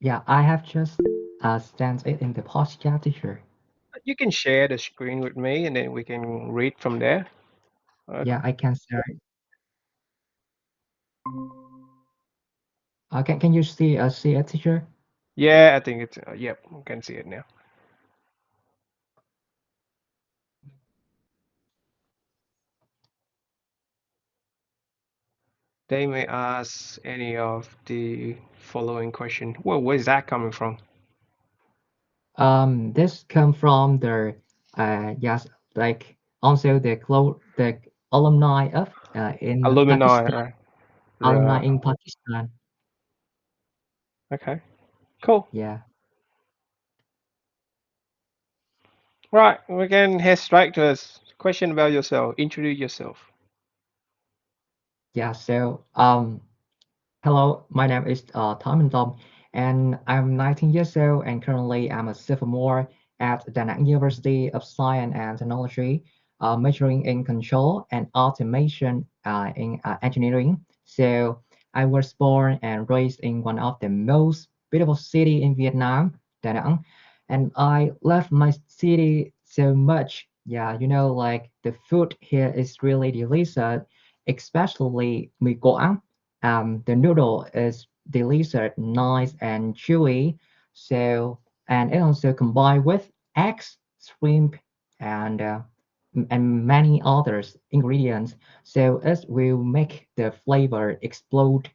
Yeah, I have just sent it in the podcast, teacher. You can share the screen with me, and then we can read from there. Uh, Yeah, I can share it. Can you see it, teacher? yeah, I think it's yep, you can see it now. They may ask any of the following question. Well, where's that coming from? This come from the yes, like also the alumni of in Alumni, Pakistan, right? alumni Right. in Pakistan. Okay. Cool. Yeah, Right. We can head straight to a question about yourself. Introduce yourself. yeah. So hello, my name is Tom and Tom, and I'm 19 years old, and currently I'm a sophomore at Da Nang University of Science and Technology, majoring in control and automation in engineering. So I was born and raised in one of the most beautiful city in Vietnam, Da Nang, and I love my city so much. Yeah, like the food here is really delicious, especially mì Quảng. The noodle is delicious, nice and chewy. So, and it also combined with eggs, shrimp, and and many others ingredients. So it will make the flavor explode.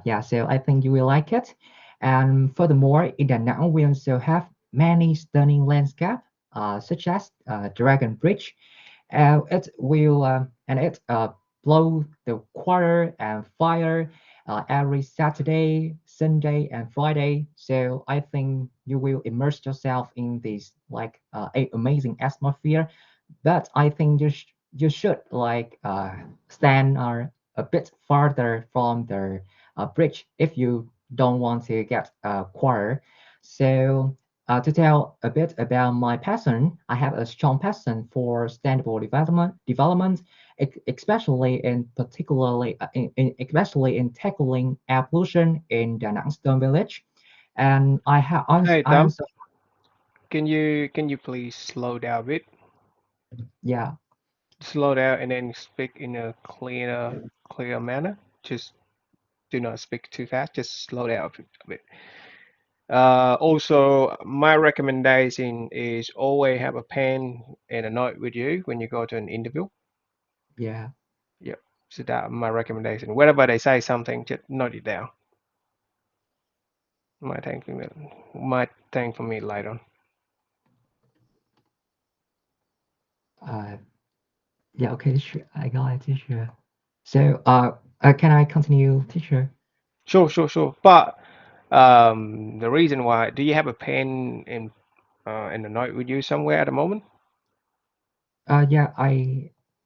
Yeah, so I think you will like it. And furthermore, in Da Nang, we also have many stunning landscapes, such as Dragon Bridge. It will and it blow the quarter and fire every Saturday, Sunday, and Friday. So I think you will immerse yourself in this like amazing atmosphere. But I think you should like stand a bit farther from the bridge if you don't want to get a quarter. So to tell a bit about my passion, I have a strong passion for sustainable development, especially in particularly especially in tackling air pollution in Da Nang Stone Village. And Hey, I Dom, also can you please slow down a bit? yeah. Slow down and then speak in a clear manner. Just do not speak too fast. Just slow down a bit. Also, my recommendation is always have a pen and a note with you when you go to an interview. Yeah. Yep. So that my recommendation. Whenever they say something, just note it down. Might thank for me later on. Uh, yeah, okay, teacher. I got it, teacher. So, can I continue, teacher? Sure, sure, sure. But the reason why, do you have a pen and a note with you somewhere at the moment? Yeah,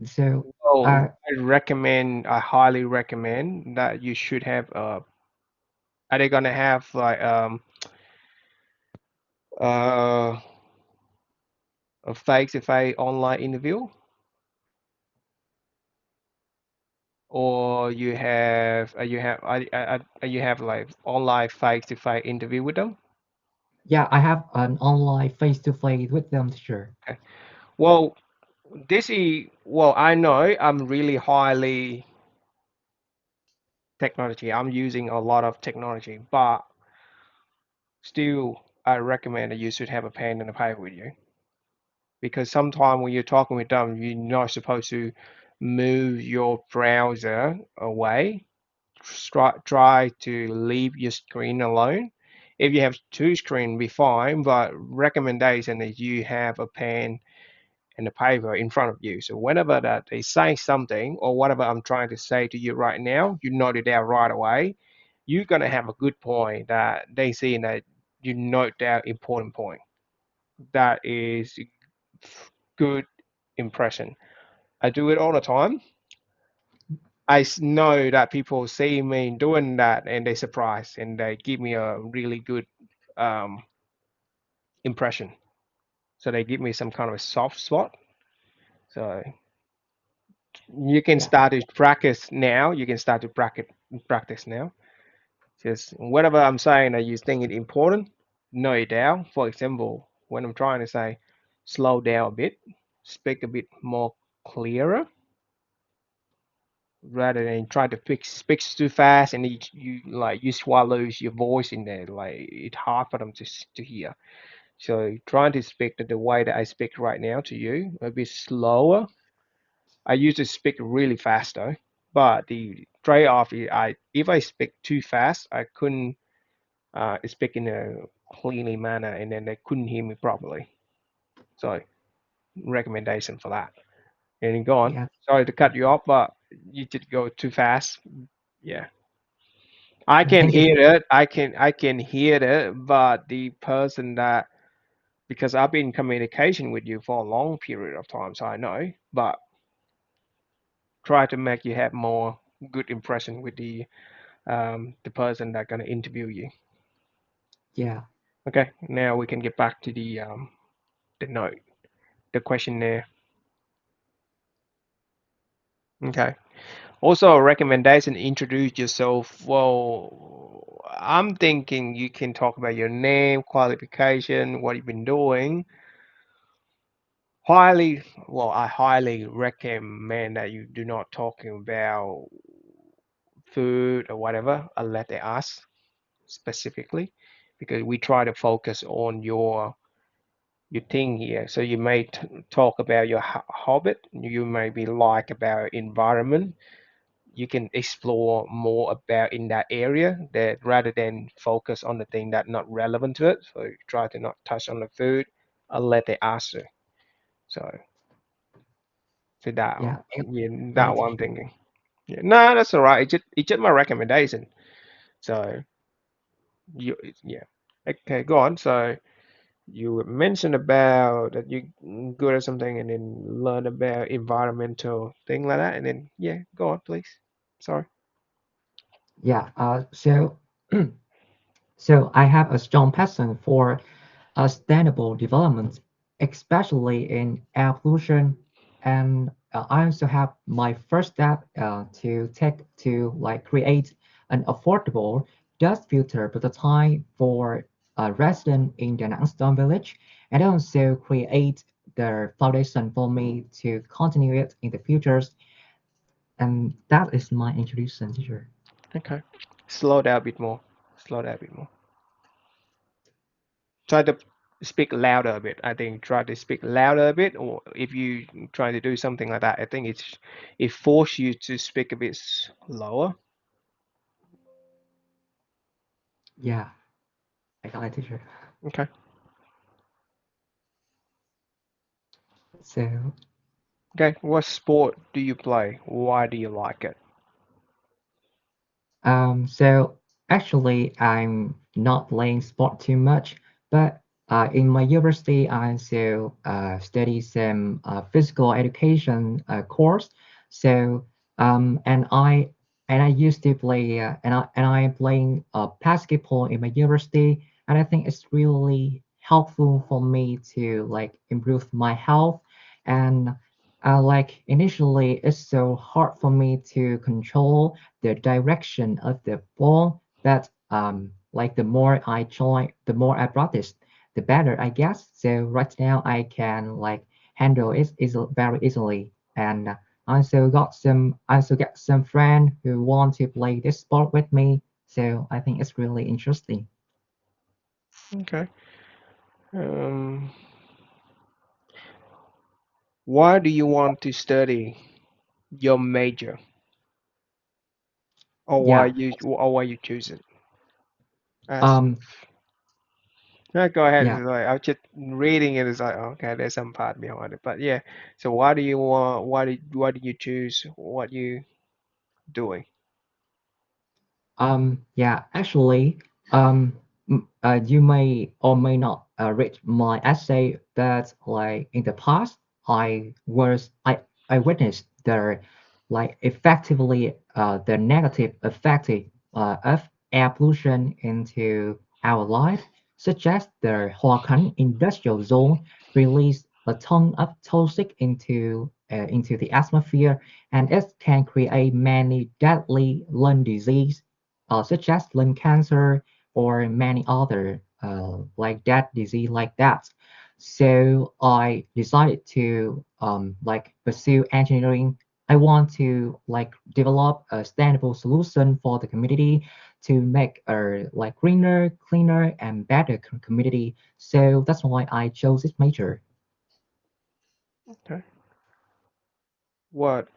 so, Well, uh, I highly recommend that you should have are they gonna have like uh a face-to-face online interview, or you have like online face-to-face interview with them? yeah, I have an online face-to-face with them, teacher. Okay. Well, I know I'm really highly technology. I'm using a lot of technology, but still, I recommend that you should have a pen and a paper with you because sometimes when you're talking with them, you're not supposed to move your browser away. Try to leave your screen alone. If you have two screen, be fine. But recommendation is you have a pen and a paper in front of you. So whenever that they say something or whatever I'm trying to say to you right now, you note it down right away. You're gonna have a good point that they see that you note down important point. That is good impression. I do it all the time. Know that people see me doing that and they surprise and they give me a really good um, impression. So they give me some kind of a soft spot. So you can Yeah, start to practice now. You can start to practice now. Just whatever I'm saying that you think it important, note it down. For example, when I'm trying to say slow down a bit, speak a bit more clearer rather than try to speak too fast and you like you swallow your voice in there. Like it's hard for them to hear. So trying to speak the way that I speak right now to you, a bit slower. I used to speak really fast though, but the trade-off is I if I speak too fast, I couldn't speak in a cleanly manner, and then they couldn't hear me properly. So recommendation for that. And then go on. Yeah, Sorry to cut you off, but you did go too fast. Yeah, I yeah. can Thank you. hear it. I can hear it, but the person that because I've been in communication with you for a long period of time, so I know. But try to make you have more good impression with the person that gonna interview you. Yeah, Okay, now we can get back to the note, the questionnaire. Okay. Also, a recommendation, introduce yourself. Well, I'm thinking you can talk about your name, qualification, what you've been doing. I highly recommend that you do not talking about food or whatever unless they ask specifically, because we try to focus on your thing here. So you may talk about your hobby, you may be like about environment, you can explore more about in that area that rather than focus on the thing that not relevant to it. So try to not touch on the food unless they ask you. So, so that yeah. yeah, Got that it, one I'm teacher. thinking. Yeah, no, that's all right. It's just my recommendation. So you yeah. Okay, go on. So you mentioned about that you good at something and then learn about environmental thing like that and then yeah, go on, please. Sorry. Yeah. So so I have a strong passion for sustainable development, especially in air pollution. And I also have my first step to take to like create an affordable dust filter prototype for a resident in the Nangstone village, and also create the foundation for me to continue it in the futures. And that is my introduction, teacher. Okay. Slow down a bit more. Slow down a bit more. Try to speak louder a bit. I think try to speak louder a bit, or if you try to do something like that, I think it force you to speak a bit slower. Yeah, I got it, teacher. Okay. So Okay. What sport do you play? Why do you like it? So actually, I'm not playing sport too much, but in my university, I also study some physical education course. So and I used to play and I am playing basketball in my university, and I think it's really helpful for me to like improve my health and like initially it's so hard for me to control the direction of the ball. But like the more I join, the more I practice, the better I guess. So right now I can like handle it very easily. And I also get some friend who want to play this sport with me. So I think it's really interesting. Okay. Um, why do you want to study your major, Yeah. or why you choose it? As Um. no, go ahead. Yeah. It's like, I was just reading it. It's like okay, there's some part behind it, but yeah. So why do you want? Why did you choose what you doing? Yeah, actually, you may or may not read my essay that like in the past I witnessed the like effectively the negative effect of air pollution into our life, such as the Huacan industrial zone release a ton of toxic into the atmosphere, and it can create many deadly lung disease such as lung cancer or many other like that disease like that. So I decided to like pursue engineering. I want to like develop a sustainable solution for the community to make a like greener, cleaner, and better community. So that's why I chose this major. Okay. What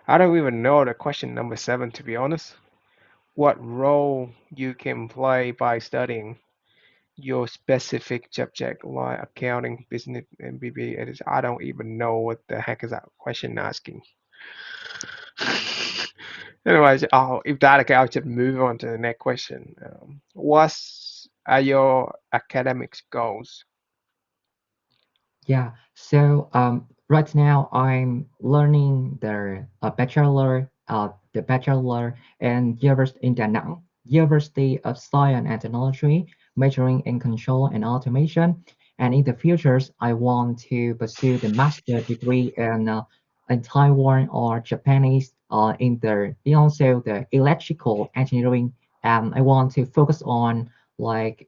I don't even know the question number seven, to be honest. What role you can play by studying your specific subject like accounting, business, and BBA. I don't even know what the heck is that question asking. Anyways, if that okay, I'll just move on to the next question. What are your academics goals? Yeah. So right now I'm learning the bachelor in University in Da Nang, University of Science and Technology, majoring in control and automation. And in the futures, I want to pursue the master degree in Taiwan or Japanese in also the electrical engineering. And I want to focus on like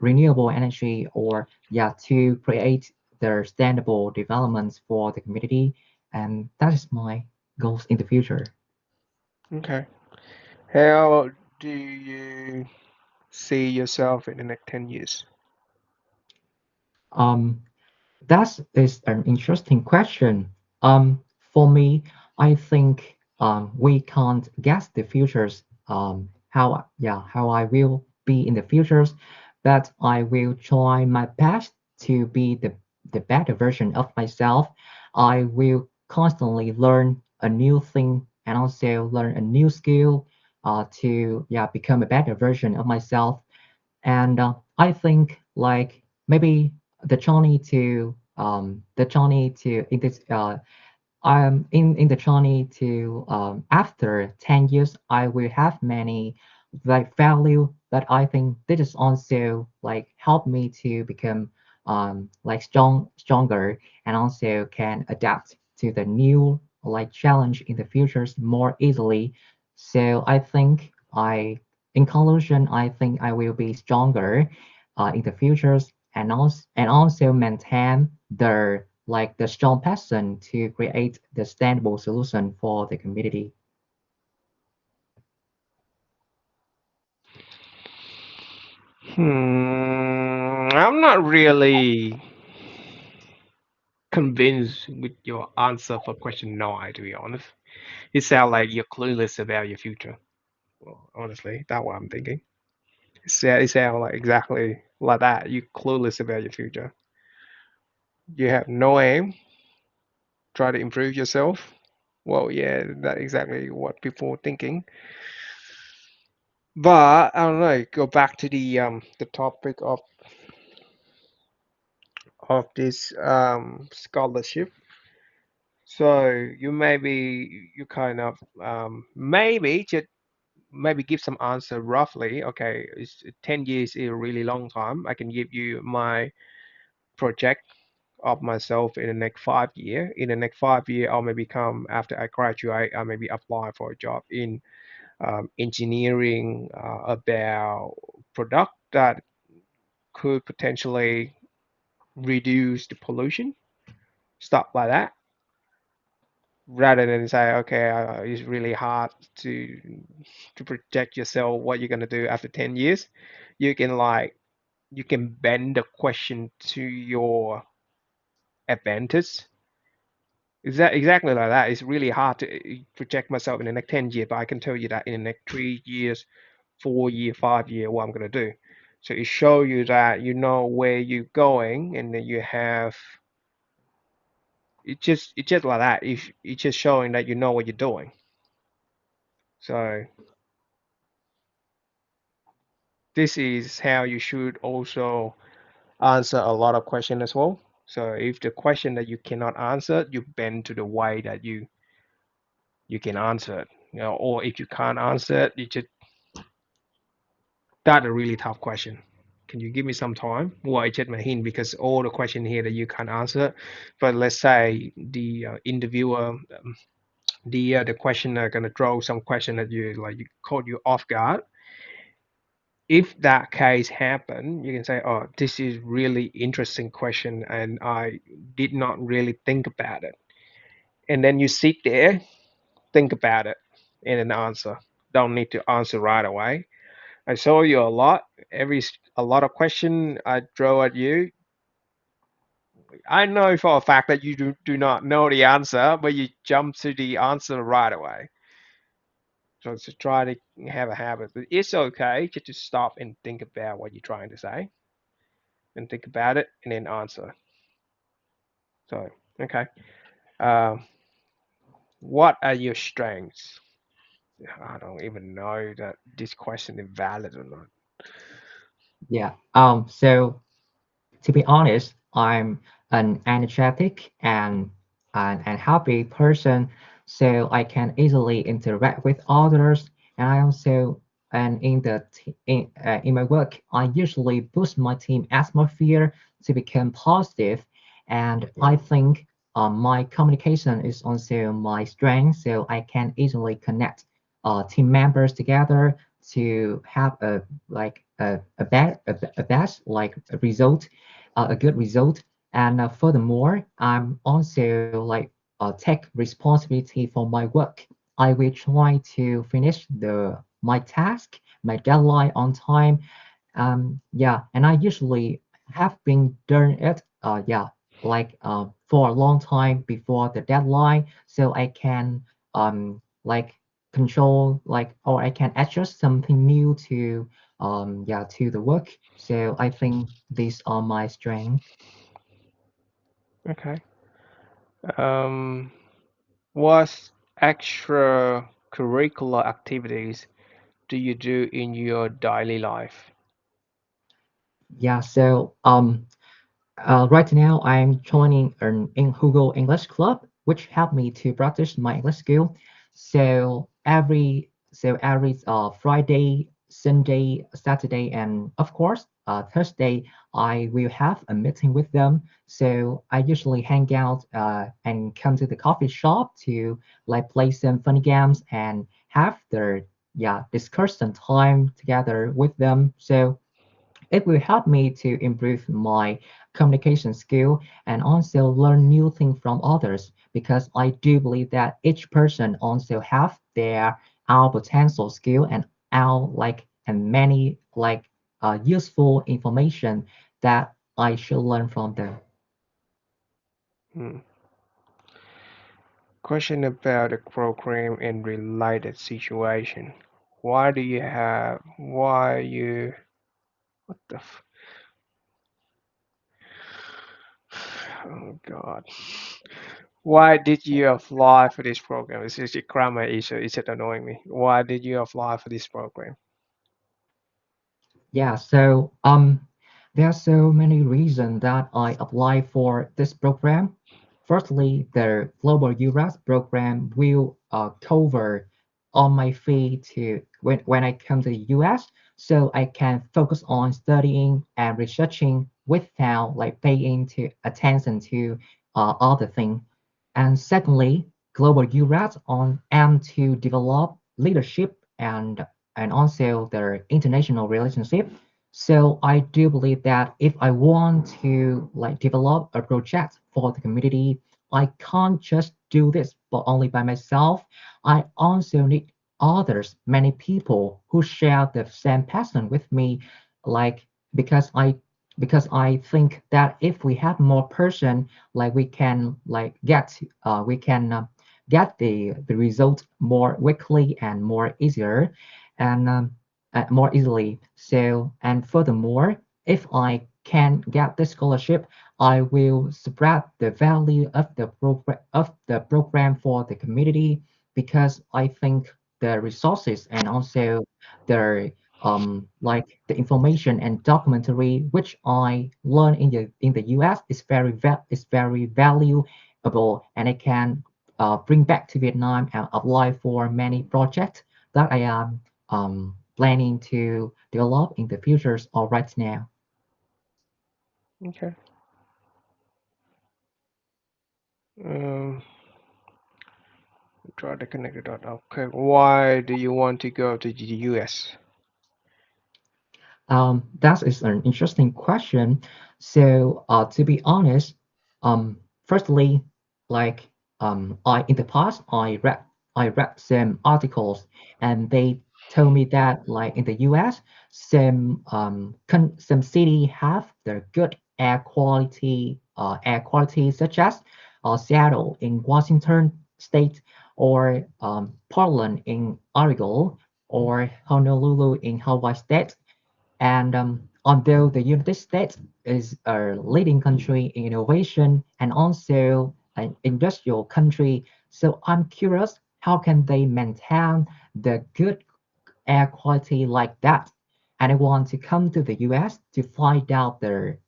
renewable energy or yeah to create their sustainable developments for the community, and that is my goals in the future. Okay. How do you see yourself in the next 10 years? Um, that is an interesting question. For me, I think we can't guess the futures. How I will be in the futures, but I will try my best to be the better version of myself. I will constantly learn a new thing and also learn a new skill to become a better version of myself. And I think like maybe the journey to in this in the journey to after 10 years I will have many like value that I think this is also like help me to become like stronger and also can adapt to the new like challenge in the futures more easily. So I think in conclusion I think I will be stronger in the futures and also maintain the strong passion to create the sustainable solution for the community. I'm not really convinced with your answer for question nine, to be honest. It sounds like you're clueless about your future. Well, honestly, that's what I'm thinking. It sounds like exactly like that. You're clueless about your future. You have no aim, try to improve yourself. Well, yeah, that's exactly what people are thinking. But I don't know, go back to the topic of this scholarship. So you kind of maybe give some answer roughly. Okay, it's 10 years is a really long time. I can give you my project of myself in the next 5 year. In the next 5 year, I'll maybe come after I graduate. I maybe apply for a job in engineering about product that could potentially reduce the pollution, stuff like that. Rather than say, okay, it's really hard to project yourself what you're gonna do after 10 years. You can like you can bend the question to your advantage. Is that exactly like that? It's really hard to project myself in the next 10 years, but I can tell you that in the next 3 years, 4 year, 5 year, what I'm gonna do. So it show you that you know where you're going, and then you have it's just like that. It's just showing that you know what you're doing. So this is how you should also answer a lot of questions as well. So if the question that you cannot answer, you bend to the way that you can answer it. You know, or if you can't answer it, you just that's a really tough question. can you give me some time while I check my hint because all the question here that you can't answer. But let's say the interviewer, the questioner gonna throw some question that you like you caught you off guard. If that case happen, you can say, "Oh, this is really interesting question, and I did not really think about it." And then you sit there, think about it, and then answer. Don't need to answer right away. I saw you a lot. A lot of question I throw at you. I know for a fact that you do not know the answer, but you jump to the answer right away. So to try to have a habit. But it's okay just to stop and think about what you're trying to say and think about it and then answer. So, okay. Um, what are your strengths? I don't even know that this question is valid or not. Yeah. So to be honest, I'm an energetic and happy person, so I can easily interact with others. And I also and in my work, I usually boost my team atmosphere to become positive. And I think my communication is also my strength, so I can easily connect team members together to have a like a best like a result, a good result. And furthermore, I'm also like take responsibility for my work. I will try to finish the my task, my deadline on time. Yeah, and I usually have been doing it. Yeah, like for a long time before the deadline, so I can like control like or I can adjust something new to yeah to the work. So I think these are my strengths. Okay. Um, what extracurricular activities do you do in your daily life? Yeah, so right now I'm joining an in Google English Club, which helped me to practice my English skill. So every Friday, Sunday, Saturday, and of course Thursday, I will have a meeting with them. So I usually hang out and come to the coffee shop to like play some funny games and have their yeah discussion time together with them. So it will help me to improve my communication skill and also learn new things from others because I do believe that each person also have their our potential skill and our like and many like useful information that I should learn from them. Hmm. Question about the program and related situation. Why you, what the, oh God. Why did you apply for this program? This is a grammar issue. Is it annoying me? Why did you apply for this program? Yeah, so there are so many reasons that I apply for this program. Firstly, the Global URAS program will cover all my fee to when I come to the US, so I can focus on studying and researching without like paying to attention to other things. And secondly, Global URAS on aim to develop leadership and also their international relationship. So I do believe that if I want to like develop a project for the community, I can't just do this but only by myself. I also need others, many people who share the same passion with me, like because I because I think that if we have more person, like we can like get the result more quickly and more easier and more easily. So, and furthermore, if I can get the scholarship, I will spread the value of the program for the community because I think the resources and also the like the information and documentary which I learned in the US is very valuable and I can bring back to Vietnam and apply for many projects that I am planning to develop in the futures or right now. Okay. Um, try to connect the dot. Okay. Why do you want to go to the US? That is an interesting question. So, to be honest, firstly, like I in the past, I read some articles, and they told me that like in the U.S., some city have the good air quality, such as Seattle in Washington State, or Portland in Oregon, or Honolulu in Hawaii State. And although the United States is a leading country in innovation and also an industrial country, so I'm curious, how can they maintain the good air quality like that? And I want to come to the US to find out the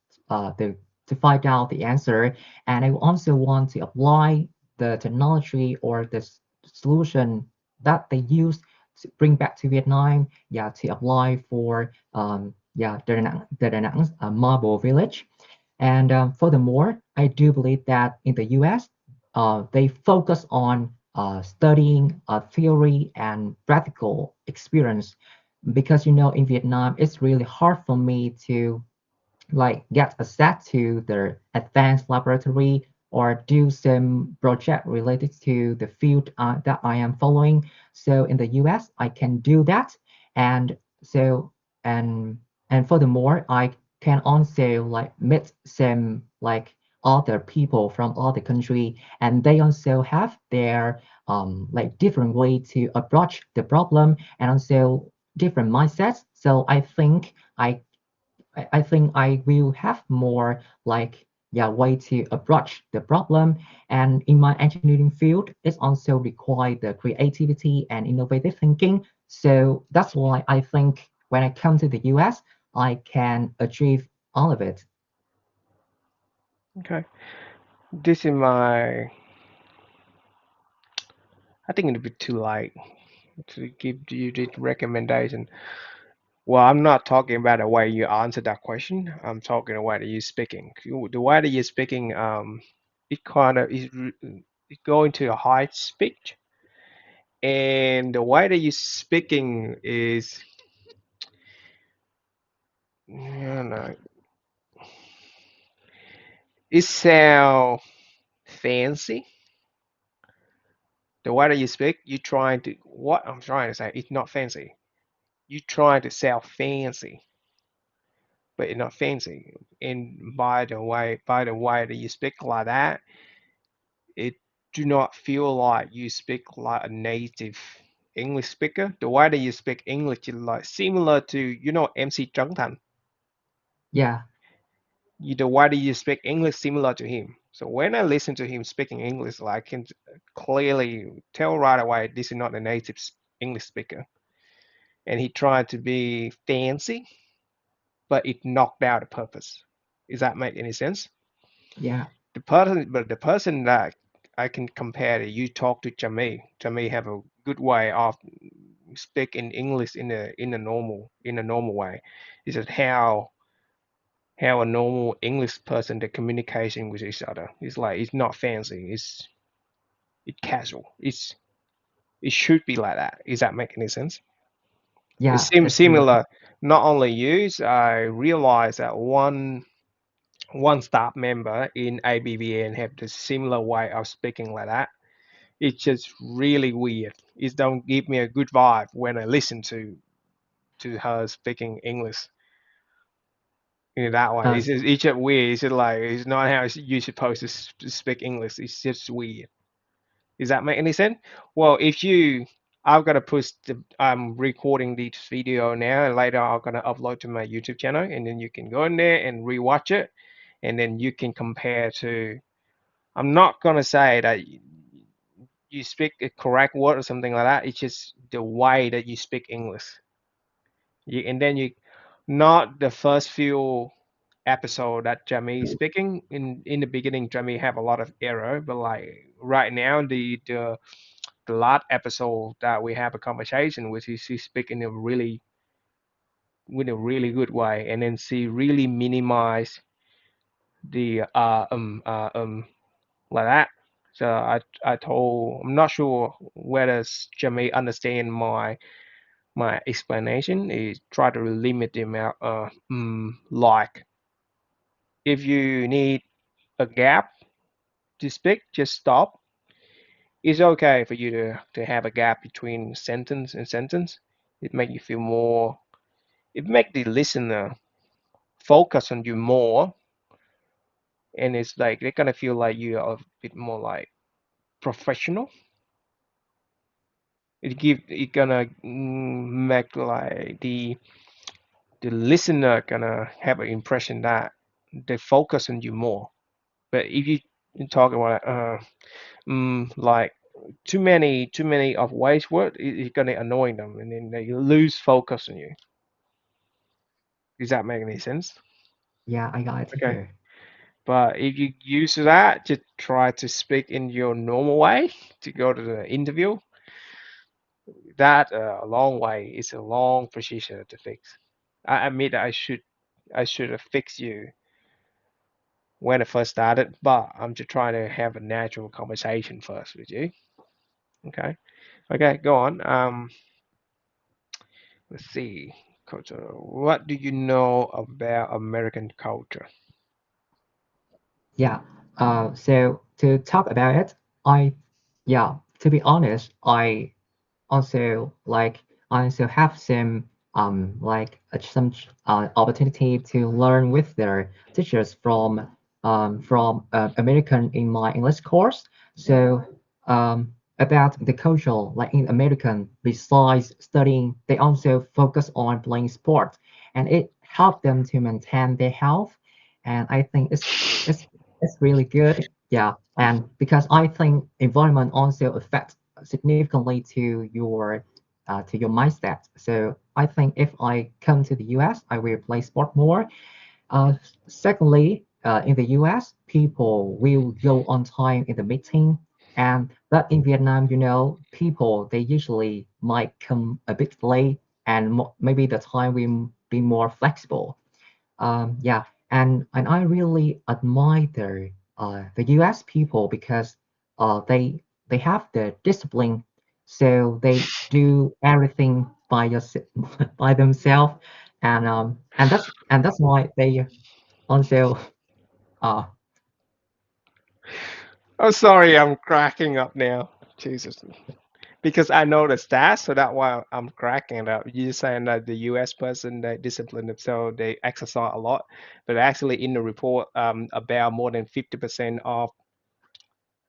to find out the answer. And I also want to apply the technology or the solution that they use to bring back to Vietnam, yeah, to apply for the Da Nang Marble Village. And furthermore, I do believe that in the US, they focus on studying theory and practical experience, because in Vietnam it's really hard for me to like get access to the advanced laboratory or do some project related to the field that I am following. So in the US, I can do that, and so and furthermore, I can also like meet some like other people from other country, and they also have their like different way to approach the problem and also different mindsets. So I think I will have more like yeah way to approach the problem. And in my engineering field, it's also require the creativity and innovative thinking. So that's why I think when I come to the US, I can achieve all of it. Okay. This is my. I think it'd be too late to give you the recommendation. Well, I'm not talking about the way you answer that question. I'm talking the way that you're speaking. The way that you're speaking, it kind of is it going to a high speech, and the way that you're speaking is, you know, it sound fancy. The way that you speak, you trying to what I'm trying to say. It's not fancy. You trying to sound fancy, but it's not fancy. And by the way that you speak like that, it do not feel like you speak like a native English speaker. The way that you speak English is like similar to MC Trấn Thành. Yeah, The way that you speak English similar to him. So when I listen to him speaking English, like, I can clearly tell right away this is not a native English speaker, and he tried to be fancy, but it knocked out the purpose. Does that make any sense? yeah, The person that I can compare to, you talk to Jamie. Jamie have a good way of speaking English in a normal way. This is how a normal English person the communication with each other. It's like it's not fancy. It's casual. It should be like that. Does that make any sense? It's yeah. That's really similar. Not only use, I realized that one staff member in ABBN have the similar way of speaking like that. It's just really weird. It don't give me a good vibe when I listen to her speaking English in that way. uh, It's just weird. It's just like it's not how you're supposed to speak English. It's just weird. Does that make any sense? Well, I've got to push I'm recording this video now, and later I'm gonna upload to my YouTube channel, and then you can go in there and rewatch it, and then you can compare to. I'm not gonna say that you speak a correct word or something like that. It's just the way that you speak English. And then not the first few episode that Jamie is speaking in the beginning. Jamie have a lot of error, but like right now, the last episode that we have a conversation with, she speaking in a really good way, and then she really minimize the like that. So I told I'm not sure whether Jamie understand my explanation is try to limit the amount like if you need a gap to speak, just stop. It's okay for you to have a gap between sentence and sentence. It make you feel more. It make the listener focus on you more, and it's like they're gonna feel like you are a bit more like professional. It gonna make like the listener gonna have an impression that they focus on you more. But if you talk about like too many of waste word, it's gonna annoy them, and then they lose focus on you. Does that make any sense? Yeah, I got it Okay. here. But if you use that to try to speak in your normal way to go to the interview, that a long way is a long procedure to fix. I admit I should have fixed you when I first started, but I'm just trying to have a natural conversation first with you. Okay. Okay, go on. Let's see. Culture. What do you know about American culture? Yeah. So to talk about it, I, yeah, to be honest, also like I also have some some opportunity to learn with their teachers from American in my English course. So about the culture, like in American, besides studying, they also focus on playing sport, and it helped them to maintain their health. And I think it's it's really good. Yeah, and because I think environment also affects significantly to your mindset. So I think if I come to the US, I will play sport more. Secondly, in the US, people will go on time in the meeting, and but in Vietnam, people they usually might come a bit late, and maybe the time will be more flexible. Yeah, and I really admire the U.S. people because they have the discipline, so they do everything by by themselves, and that's why they also uh Oh, sorry, I'm cracking up now. Jesus. Because I know the stats, so that's why I'm cracking up. You're saying that the US person they discipline themselves, they exercise a lot, but actually in the report, about more than 50% of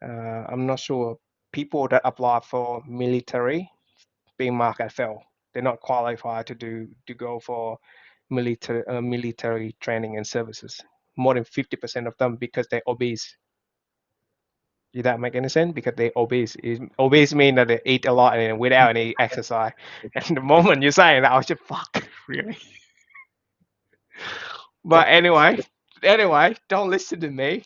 I'm not sure people that apply for military being marked as fail. They're not qualified to go for military training and services. More than 50% of them because they're obese. Did that make any sense? Because they obese. Obese mean that they eat a lot and without any exercise. And the moment you say that, I was just fuck, really. But so anyway, don't listen to me.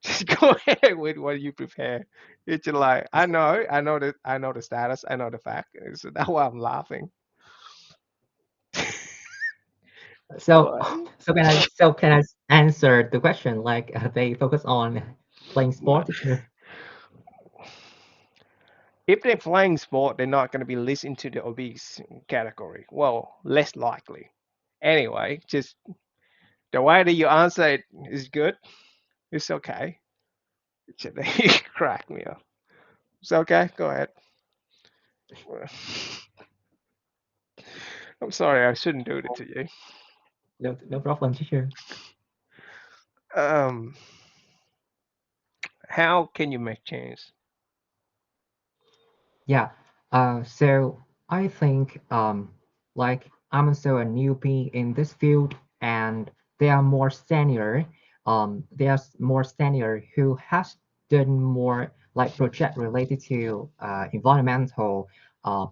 Just go ahead with what you prepare. It's just like I know the status, I know the fact. So that's why I'm laughing. so What? so can I answer the question like they focus on playing No. sport, teacher? If they're playing sport, they're not going to be listening to the obese category. Well, less likely. Anyway, just the way that you answer it is good. It's okay. They crack me up. It's okay. Go ahead. I'm sorry. I shouldn't do it to you. No problem, teacher. Um, how can you make change? Yeah. So I think like I'm also a newbie in this field, and there are more senior there's more senior who has done more like project related to environmental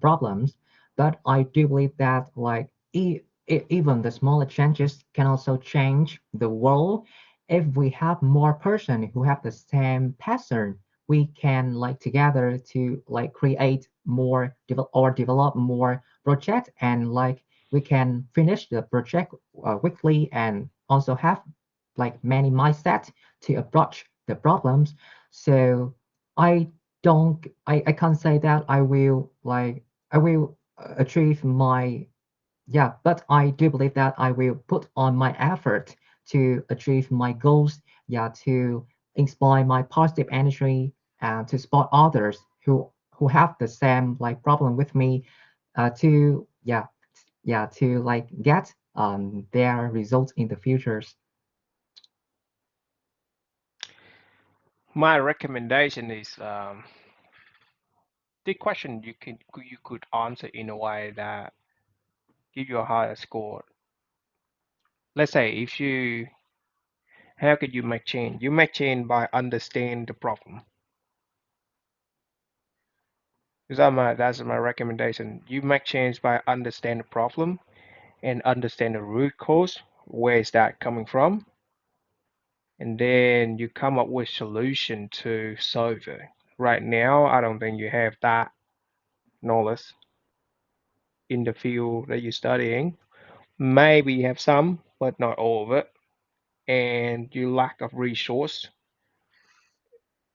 problems. But I do believe that like even the smaller changes can also change the world if we have more person who have the same passion. We can like together to like create more develop more project, and like we can finish the project quickly and also have like many mindset to approach the problems. So I I can't say that I will achieve my yeah, but I do believe that I will put on my effort to achieve my goals, yeah, to inspire my positive energy and to support others who have the same like problem with me, to to like get their results in the futures. My recommendation is the question you could answer in a way that give you a higher score. Let's say if you how could you make change? You make change by understand the problem. That's my recommendation. You make change by understand the problem and understand the root cause. Where is that coming from? And then you come up with solution to solve it. Right now, I don't think you have that knowledge in the field that you're studying. Maybe you have some, but not all of it. And you lack of resource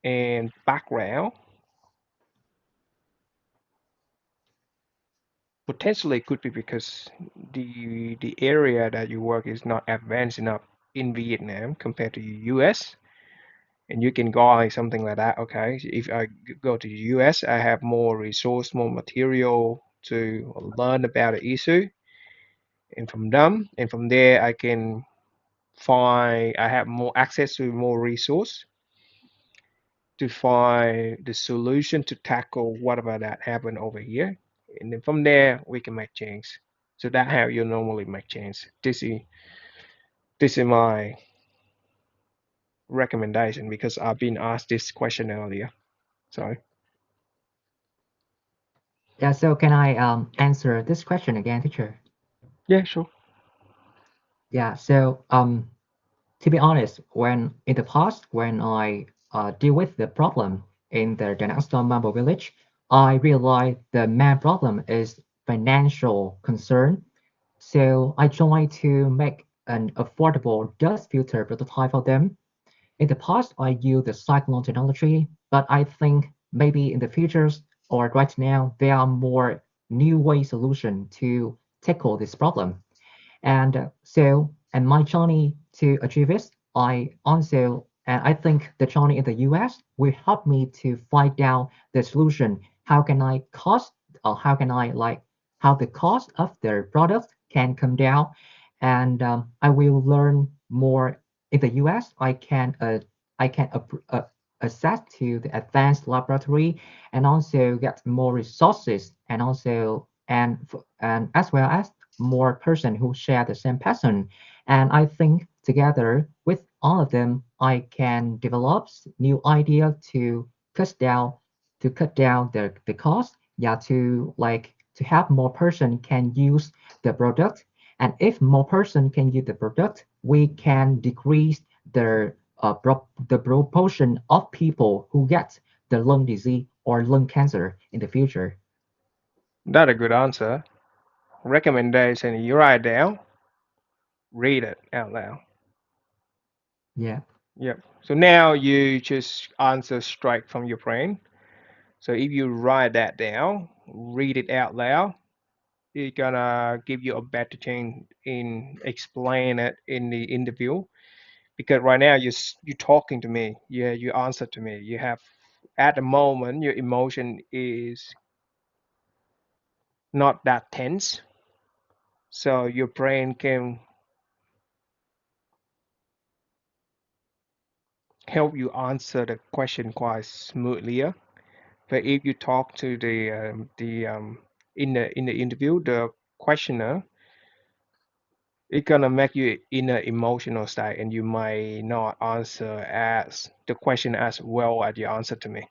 and background. Potentially it could be because the area that you work is not advanced enough in Vietnam compared to US. And you can go something like that. Okay, if I go to the US, I have more resource, more material to learn about the issue, and from them, and from there, I can find I have more access to more resource to find the solution to tackle whatever that happened over here, and then from there we can make change. So that's how you normally make change. This is my recommendation because I've been asked this question earlier. So Yeah, so can I answer this question again, teacher? yeah, sure. Yeah, so to be honest, when in the past, when I deal with the problem in the Danang Mambo village, I realized the main problem is financial concern. So I tried to make an affordable dust filter prototype for them. In the past, I used the cyclone technology, but I think maybe in the futures or right now, there are more new way solution to tackle this problem. And and my journey to achieve this, and I think the journey in the US will help me to find out the solution. How can I like, how the cost of their product can come down. And I will learn more in the US. I can access to the advanced laboratory and also get more resources and also and as well as more person who share the same passion. And I think together with all of them, I can develop new idea to cut down the cost. Yeah, to like to have more person can use the product. And if more person can use the product, we can decrease the proportion of people who get the lung disease or lung cancer in the future. That's a good answer. Recommendation, you write down, read it out loud. Yeah. Yep. So now you just answer straight from your brain. So if you write that down, read it out loud, it's gonna give you a better chance in explain it in the interview. Because right now you're talking to me, yeah, you answer to me. You have at the moment your emotion is not that tense, so your brain can help you answer the question quite smoothly. But if you talk to the in the interview, the questioner, it's gonna make you in an emotional state, and you might not answer as the question as well as you answer to me.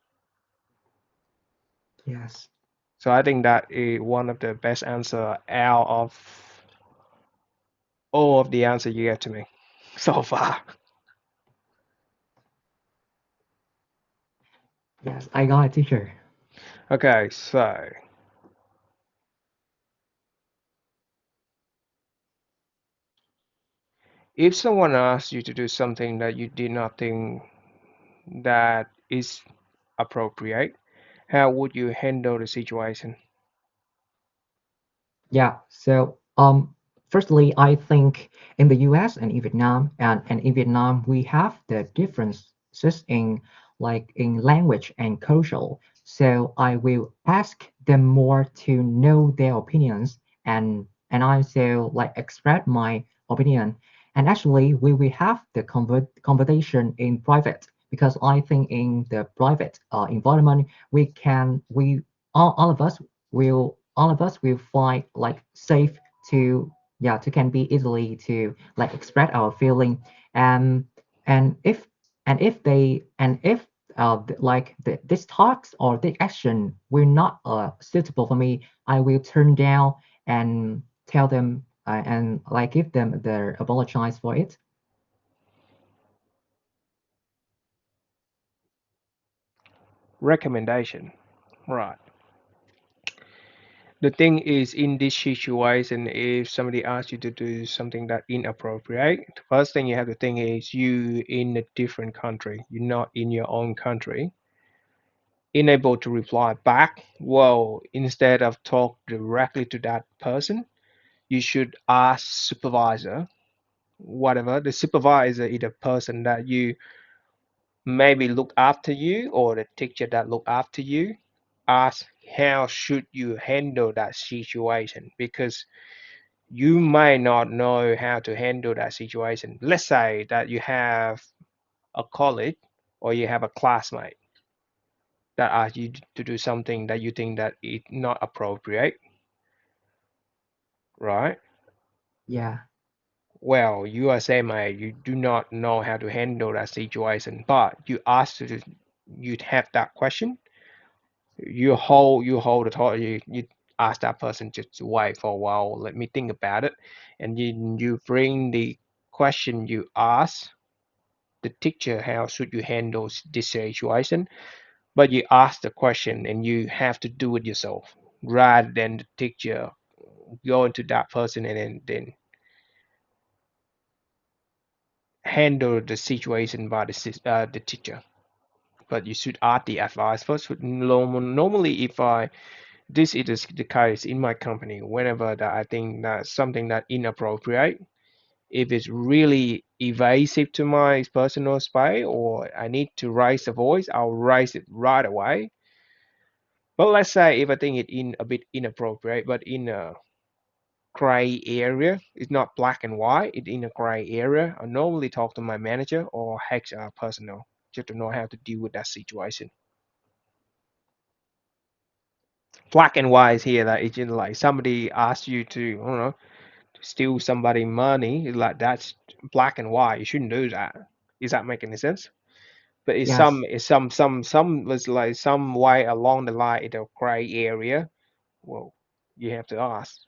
Yes. So I think that is one of the best answer out of all of the answer you get to me so far. Yes, I got it, teacher. Okay, so If someone asks you to do something that you did not think that is appropriate, how would you handle the situation? Yeah. So, firstly, I think in the U.S. and in Vietnam, and in Vietnam, we have the differences in like in language and culture. So I will ask them more to know their opinions, and I also like express my opinion. And actually, we will have the conversation in private because I think in the private environment, we all of us will find like safe to yeah to can be easily to like express our feeling. And if and if this talks or the action will not suitable for me, I will turn down and tell them and like give them the apologize for it. Recommendation. Right. The thing is, in this situation, if somebody asks you to do something that inappropriate, the first thing you have to think is you in a different country. You're not in your own country. Unable to reply back. Well, instead of talk directly to that person, you should ask supervisor, whatever. The supervisor is the person that you maybe look after you or the teacher that look after you. Ask how should you handle that situation because you might not know how to handle that situation. Let's say that you have a colleague or you have a classmate that asks you to do something that you think that is not appropriate, right? Yeah. Well, you are same age, you do not know how to handle that situation, but you ask to, you have that question, you hold the thought, you ask that person just to wait for a while, let me think about it, and you bring the question you ask the teacher how should you handle this situation, but you ask the question and you have to do it yourself rather than the teacher going to that person and then handle the situation by the teacher. But you should ask the advice first. Normally, if I this is the case in my company, whenever that I think that something that inappropriate, if it's really evasive to my personal space or I need to raise a voice, I'll raise it right away. But let's say if I think it in a bit inappropriate, but in a gray area, it's not black and white, it's in a gray area. I normally talk to my manager or HR personnel just to know how to deal with that situation. Black and white is here that it's in like somebody asks you to, I don't know, steal somebody money. It's like that's black and white. You shouldn't do that. Is that making any sense? But Yes. it's some was like some way along the line in a gray area. Well, you have to ask.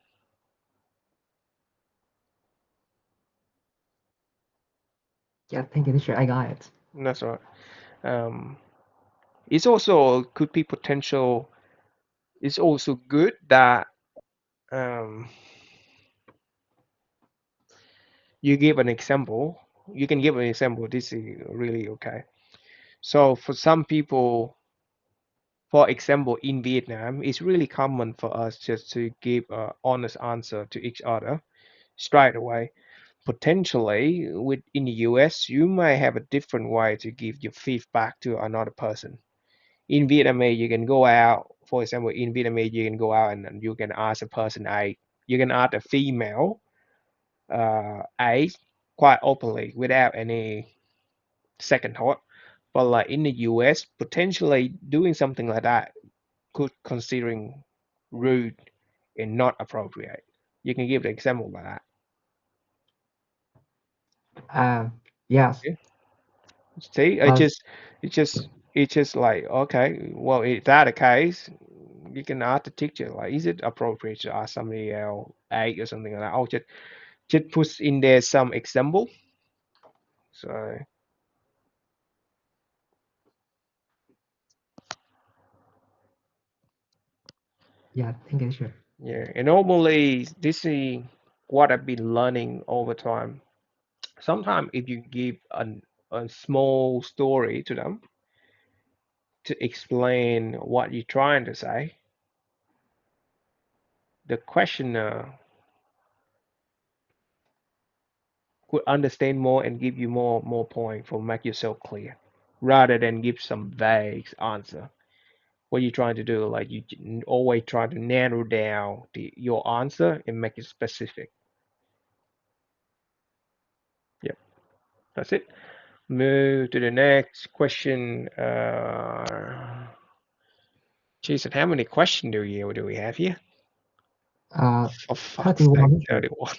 Yeah, thank you, teacher. I got it. That's right. Um, it's also could be potential. It's also good that um, you give an example. You can give an example. This is really okay. So for some people, for example, in Vietnam, it's really common for us just to give an honest answer to each other straight away. Potentially, with in the US, you may have a different way to give your feedback to another person. In Vietnamese, you can go out. For example, in Vietnamese, you can go out and you can ask a person A. You can ask a female A quite openly without any second thought. But like in the US, potentially doing something like that could considering rude and not appropriate. You can give the example by that. Uh, yes. Yeah. See, Uh, it's just like okay, well, if that the case, you can ask the teacher like, is it appropriate to ask somebody else eight or something like that? I'll just put in there some example. So yeah, thank you, teacher. yeah, and normally this is what I've been learning over time. Sometimes if you give a small story to them to explain what you're trying to say, the questioner could understand more and give you more point for make yourself clear, rather than give some vague answer. What you're trying to do, like you always try to narrow down your answer and make it specific. Yep, that's it. Move to the next question. Jason, how many questions do we have here? Uh, For fuck's sake, 31 teacher. 31.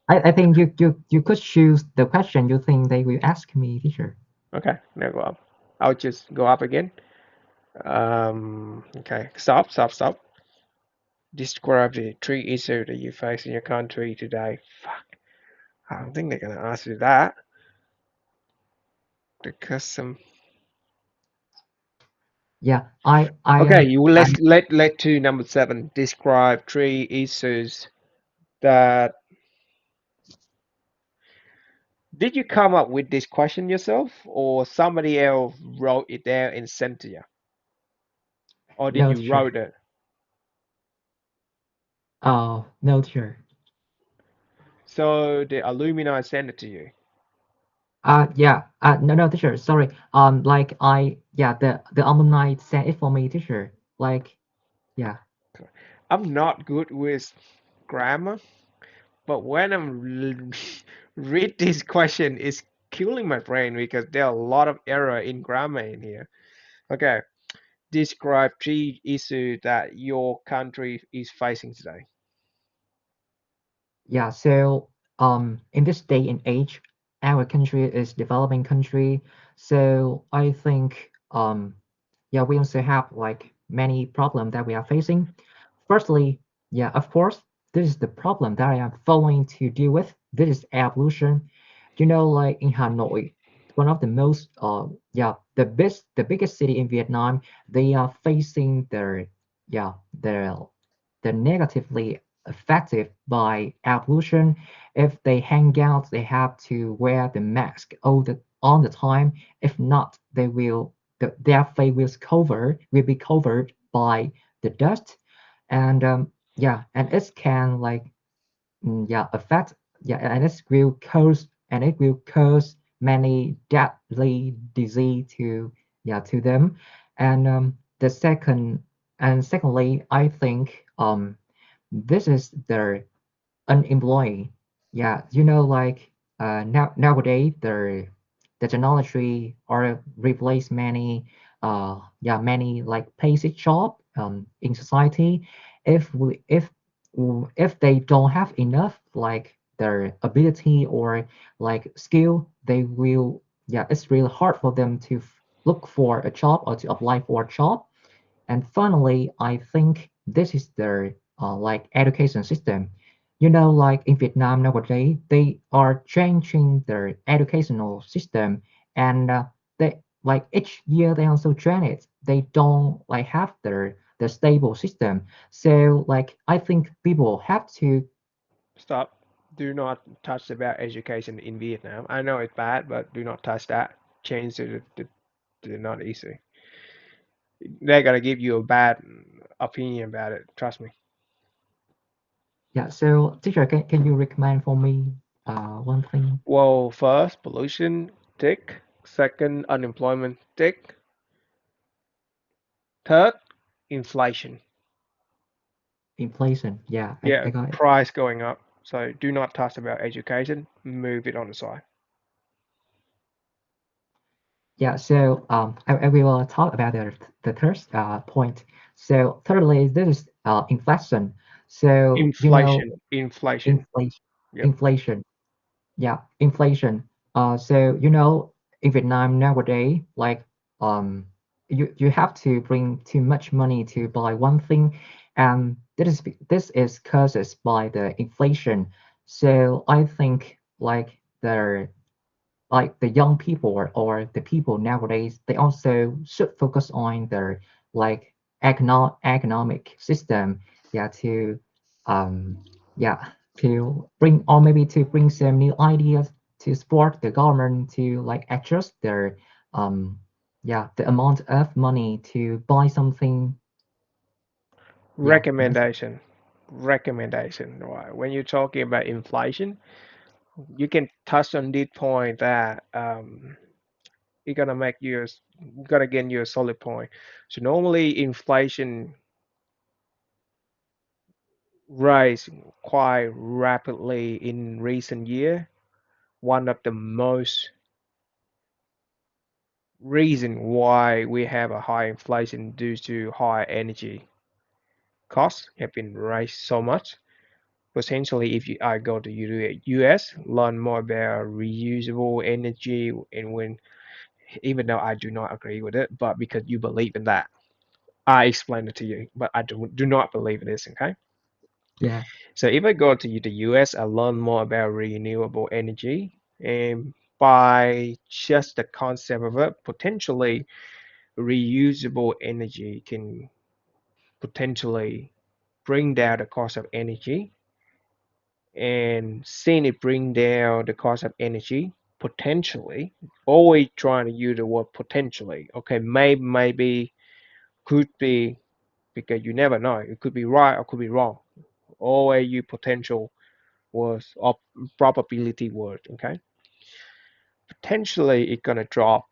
I think you could choose the question you think they will ask me, teacher. Okay, now go up. I'll just go up again. Okay, stop. Describe the three issues that you face in your country today. Fuck, I don't think they're gonna ask you that. The custom. Yeah, Okay, you I let to number 7. Describe three issues that. Did you come up with this question yourself, or somebody else wrote it there and sent to you, or did no you teacher. wrote it? Oh, no teacher. So the alumni sent it to you. Yeah. No, teacher. Sorry. Like yeah, the alumni sent it for me, teacher. Like, yeah, I'm not good with grammar, but when read this question, it's killing my brain because there are a lot of error in grammar in here. Okay, describe three issues that your country is facing today. yeah. So, in this day and age, our country is developing country. So I think, yeah, we also have like many problems that we are facing. Firstly, yeah, of course, this is the problem that I am following to deal with. This is evolution. You know, like in Hanoi, one of the most, yeah, the biggest city in Vietnam, they are facing their, yeah, they're negatively affected by evolution. If they hang out, they have to wear the mask all the time. If not, their face will be covered by the dust, and yeah, and it can like yeah affect yeah, and it will cause many deadly disease to yeah to them, and secondly, I think this is the unemployed. Yeah, you know, like nowadays the technology or replace many yeah many like basic job in society. If they don't have enough like their ability or like skill, they will yeah it's really hard for them to look for a job or to apply for a job. And finally, I think this is their like education system. You know, like in Vietnam nowadays, they are changing their educational system, and they like each year they also change it. They don't like have their stable system. So like I think people have to Stop. Do not touch about education in Vietnam. I know it's bad, but do not touch that. Change to not easy. They're gonna give you a bad opinion about it. Trust me. yeah. So teacher, can you recommend for me one thing? Well, first, pollution, tick. Second, unemployment, tick. Third, inflation. Inflation. Yeah, Yeah, I got it. price going up. So do not touch about education. Move it on the side. Yeah, so I will talk about the third point. So thirdly, this is inflation. So you know, Inflation. inflation, Yep. inflation. Yeah, inflation. So you know, in Vietnam nowadays, like you have to bring too much money to buy one thing, and this is causes by the inflation. So I think like the young people or the people nowadays, they also should focus on their like economic system, yeah, to um yeah to bring or maybe to bring some new ideas to support the government to like adjust their um yeah the amount of money to buy something. Yeah, Recommendation. Recommendation. Right. When you're talking about inflation, you can touch on this point that it's gonna make you gonna get you a solid point. So normally inflation rise quite rapidly in recent year. One of the most reason why we have a high inflation due to high energy costs have been raised so much. Potentially, if I go to US, learn more about reusable energy, and when even though I do not agree with it, but because you believe in that, I explain it to you. But I do not believe in this. Okay, yeah, so if I go to the US, I learn more about renewable energy, and by just the concept of it, potentially reusable energy can potentially bring down the cost of energy, and seeing it bring down the cost of energy potentially, always trying to use the word potentially. Okay, maybe could be, because you never know, it could be right or could be wrong. Always use potential was or probability word. Okay, potentially it's gonna drop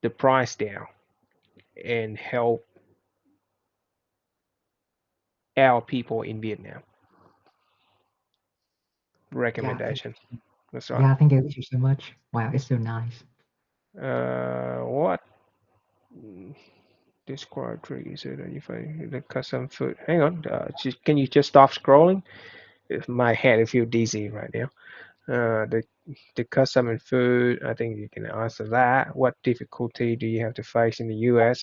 the price down and help our people in Vietnam. yeah. Recommendation. That's right. Yeah, thank you so much. Wow, it's so nice. What describe trees so that if I the custom food? Hang on. Can you just stop scrolling? If my head, I feel dizzy right now. The custom and food. I think you can answer that. What difficulty do you have to face in the U.S.?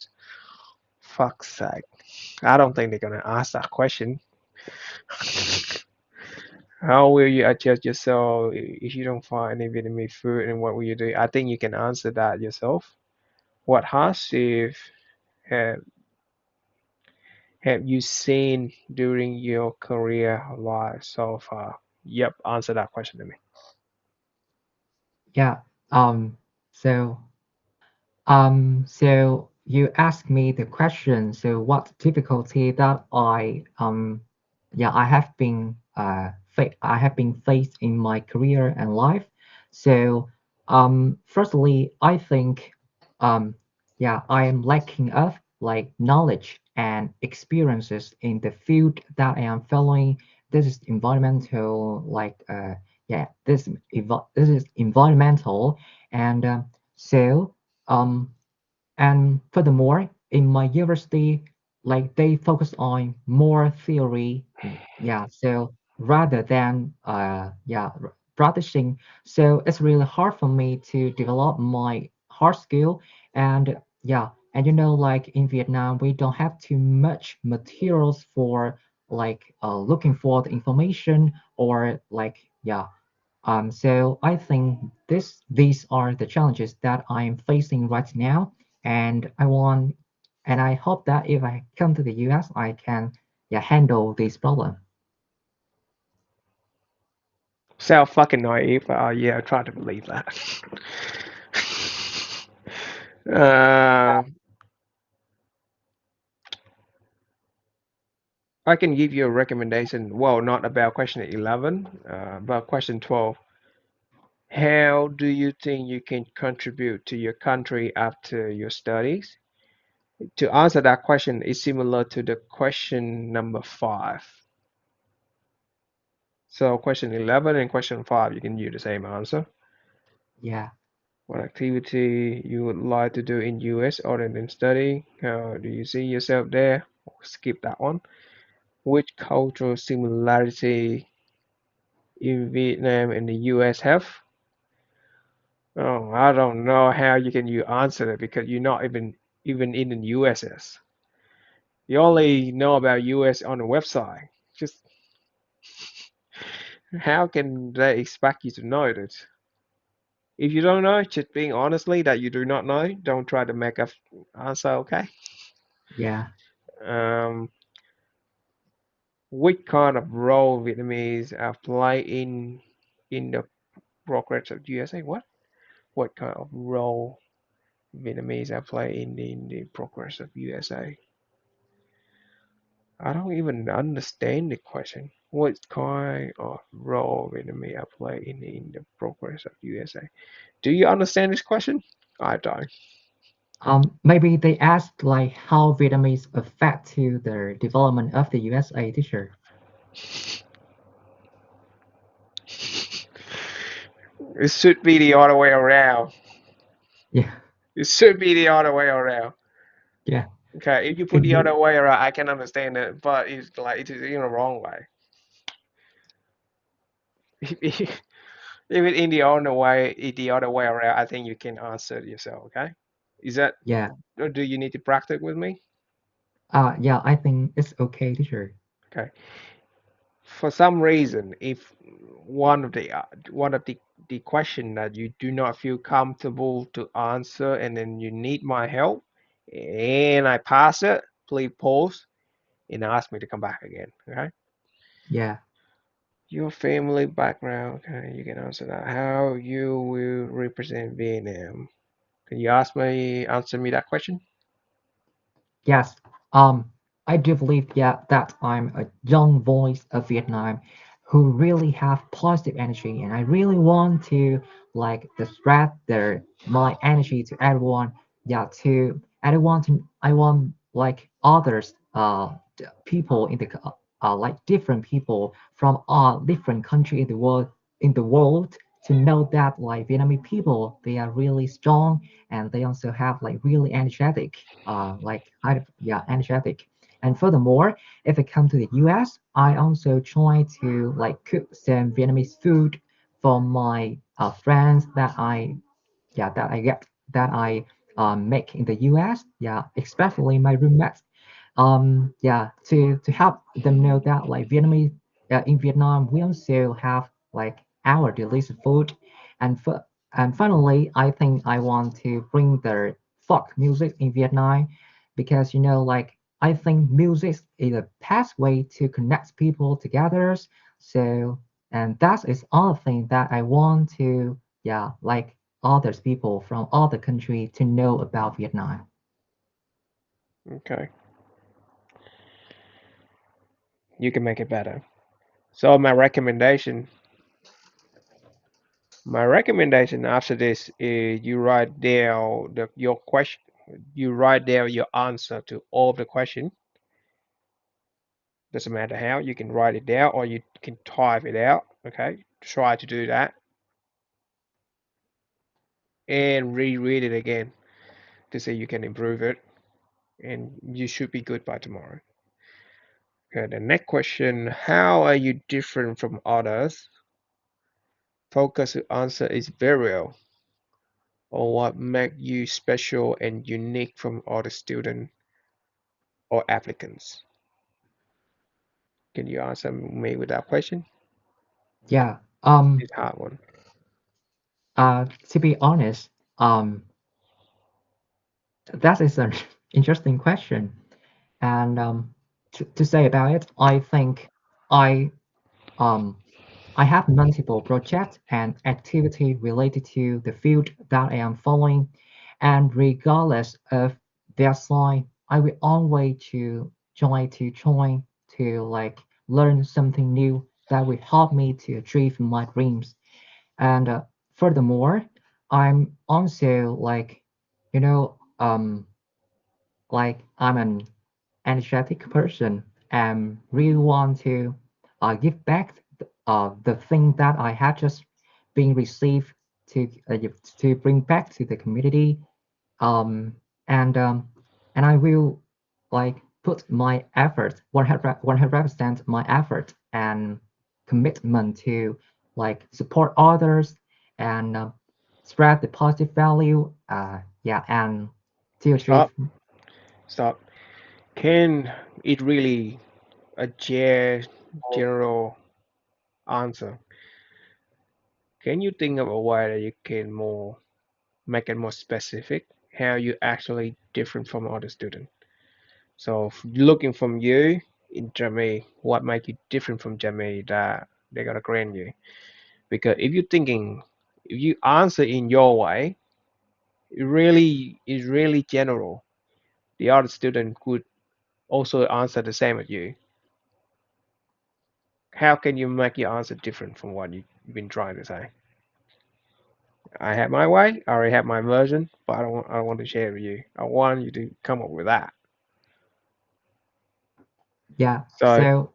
Fuck's sake! I don't think they're gonna ask that question. How will you adjust yourself if you don't find any Vietnamese food, and what will you do? I think you can answer that yourself. What hardship have have you seen during your career life so far? Yep, answer that question to me. Yeah. Um. So so you asked me the question, so what difficulty that yeah, I have been faced in my career and life. So, firstly, I think, yeah, I am lacking of like knowledge and experiences in the field that I am following. This is environmental, yeah, this is environmental, and so um, and furthermore, in my university, like they focus on more theory, yeah. So rather than practicing, so it's really hard for me to develop my hard skill. And yeah, and like in Vietnam, we don't have too much materials for looking for the information or so I think these are the challenges that I'm facing right now, and I hope that if I come to the US, I can handle this problem. Sound fucking naive. Yeah, I try to believe that. uh, I can give you a recommendation. Well, not about question 11, but question 12. How do you think you can contribute to your country after your studies? To answer that question is similar to the question number 5. So question 11 and question 5, you can use the same answer. Yeah, What activity you would like to do in US other than study? How do you see yourself there? Skip that one. Which cultural similarity in Vietnam and the US have? Oh, I don't know how you answer it because you're not even in the USS. You only know about US on the website. Just how can they expect you to know it? If you don't know, just being honestly that you do not know, don't try to make up answer, okay? yeah, Um, which kind of role Vietnamese are play in the progress of USA? What? What kind of role Vietnamese are play in the progress of USA? I don't even understand the question. What kind of role Vietnamese are play in the progress of USA? Do you understand this question? I don't. Maybe they asked like how Vietnamese affect to the development of the USA, teacher. It should be the other way around. Yeah, It should be the other way around. yeah. Okay, if you put Can the other you? way around, I can understand it, but it's like it is in the wrong way. If it's in the other way around, I think you can answer it yourself. Okay, is that Yeah. or do you need to practice with me? Yeah. I think it's okay, teacher. Okay, for some reason, if one of the question that you do not feel comfortable to answer, and then you need my help, and I pass it, please pause and ask me to come back again. Okay. Yeah. Your family background, okay, you can answer that. How you will represent Vietnam? Can you answer me that question? Yes. I do believe, yeah, that I'm a young voice of Vietnam who really have positive energy, and I really want to like to spread my energy to everyone. Yeah, to and I want like others, people in the like different people from different country in the world to know that like Vietnamese people they are really strong and they also have like really energetic like kind of yeah energetic. And furthermore, if I come to the US, I also try to like cook some Vietnamese food for my friends that I make in the US, yeah, especially my roommates, yeah, to help them know that like Vietnamese in Vietnam we also have like our delicious food. And finally I think I want to bring the folk music in Vietnam because like I think music is the best way to connect people together. So and that is all thing that I want to yeah like others people from other country to know about Vietnam. Okay, you can make it better. So my recommendation after this is you write down your question. You write down your answer to all of the question. Doesn't matter how. You can write it down or you can type it out. Okay, try to do that and reread it again to see you can improve it, and you should be good by tomorrow. Okay, the next question, how are you different from others? Focus answer is very well. Or what make you special and unique from other students or applicants? Can you answer me with that question? Yeah. It's a hard one. To be honest, that is an interesting question. And to say about it, I think I um I have multiple projects and activity related to the field that I am following, and regardless of their sign, I will always try to like learn something new that will help me to achieve my dreams. And furthermore, I'm also like, you know, like I'm an energetic person and really want to give back the thing that I had just been received to bring back to the community. Um, and and I will like put my effort 100% my effort and commitment to like support others and spread the positive value. Yeah, and to achieve. Stop. Stop. Can it really a general answer? Can you think of a way that you can more make it more specific? How you actually different from other students? So looking from you in Jamie, what make you different from Jamie that they're gonna grant you? Because if you're thinking if you answer in your way, it really is really general. The other student could also answer the same as you. How can you make your answer different from what you've been trying to say? I have my way, I already have my version, but I don't want to share with you. I want you to come up with that. Yeah. So So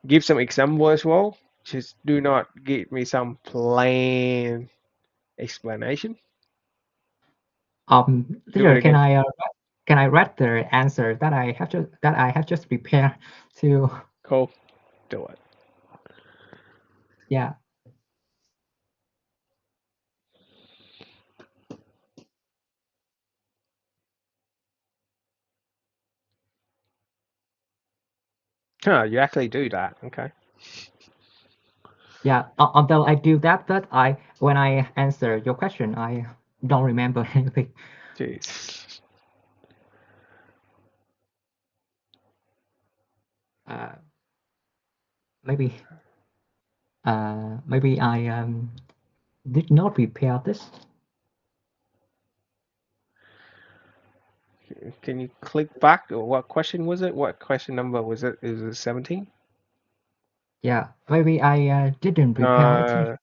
give some example as well. Just do not give me some plain explanation. Do it teacher, again. can I read the answer that I have just prepared to? Cool. Do it. Yeah. Huh, you actually do that. Okay. Yeah. Although I do that, but I when I answer your question, I don't remember anything. Jeez. Uh, maybe maybe I did not prepare this. Can you click back? Or what question was it? What question number was it? Is it 17? Yeah. Maybe I didn't prepare it.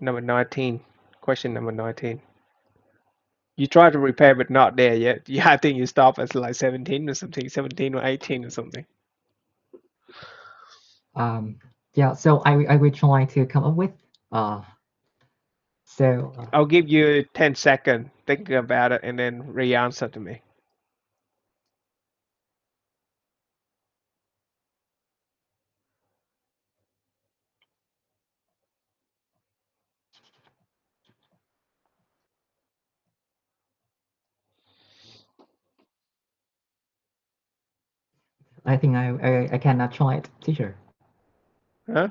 Number 19. Question number 19. You try to repair, but not there yet. Yeah, I think you stop at like 17 or something, 17 or 18 or something. Um. Yeah. So I will try to come up with. Uh. So I'll give you 10 seconds. Think about it and then re-answer to me. I think I cannot try it, teacher. Huh?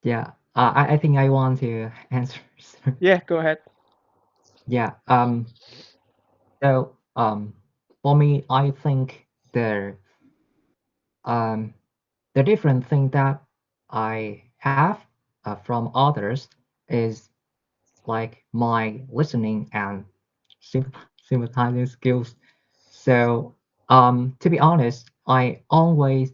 Yeah. I think I want to answer. Yeah, go ahead. Yeah. So for me, I think um the different thing that I have from others is like my listening and sympathizing skills. So to be honest, I always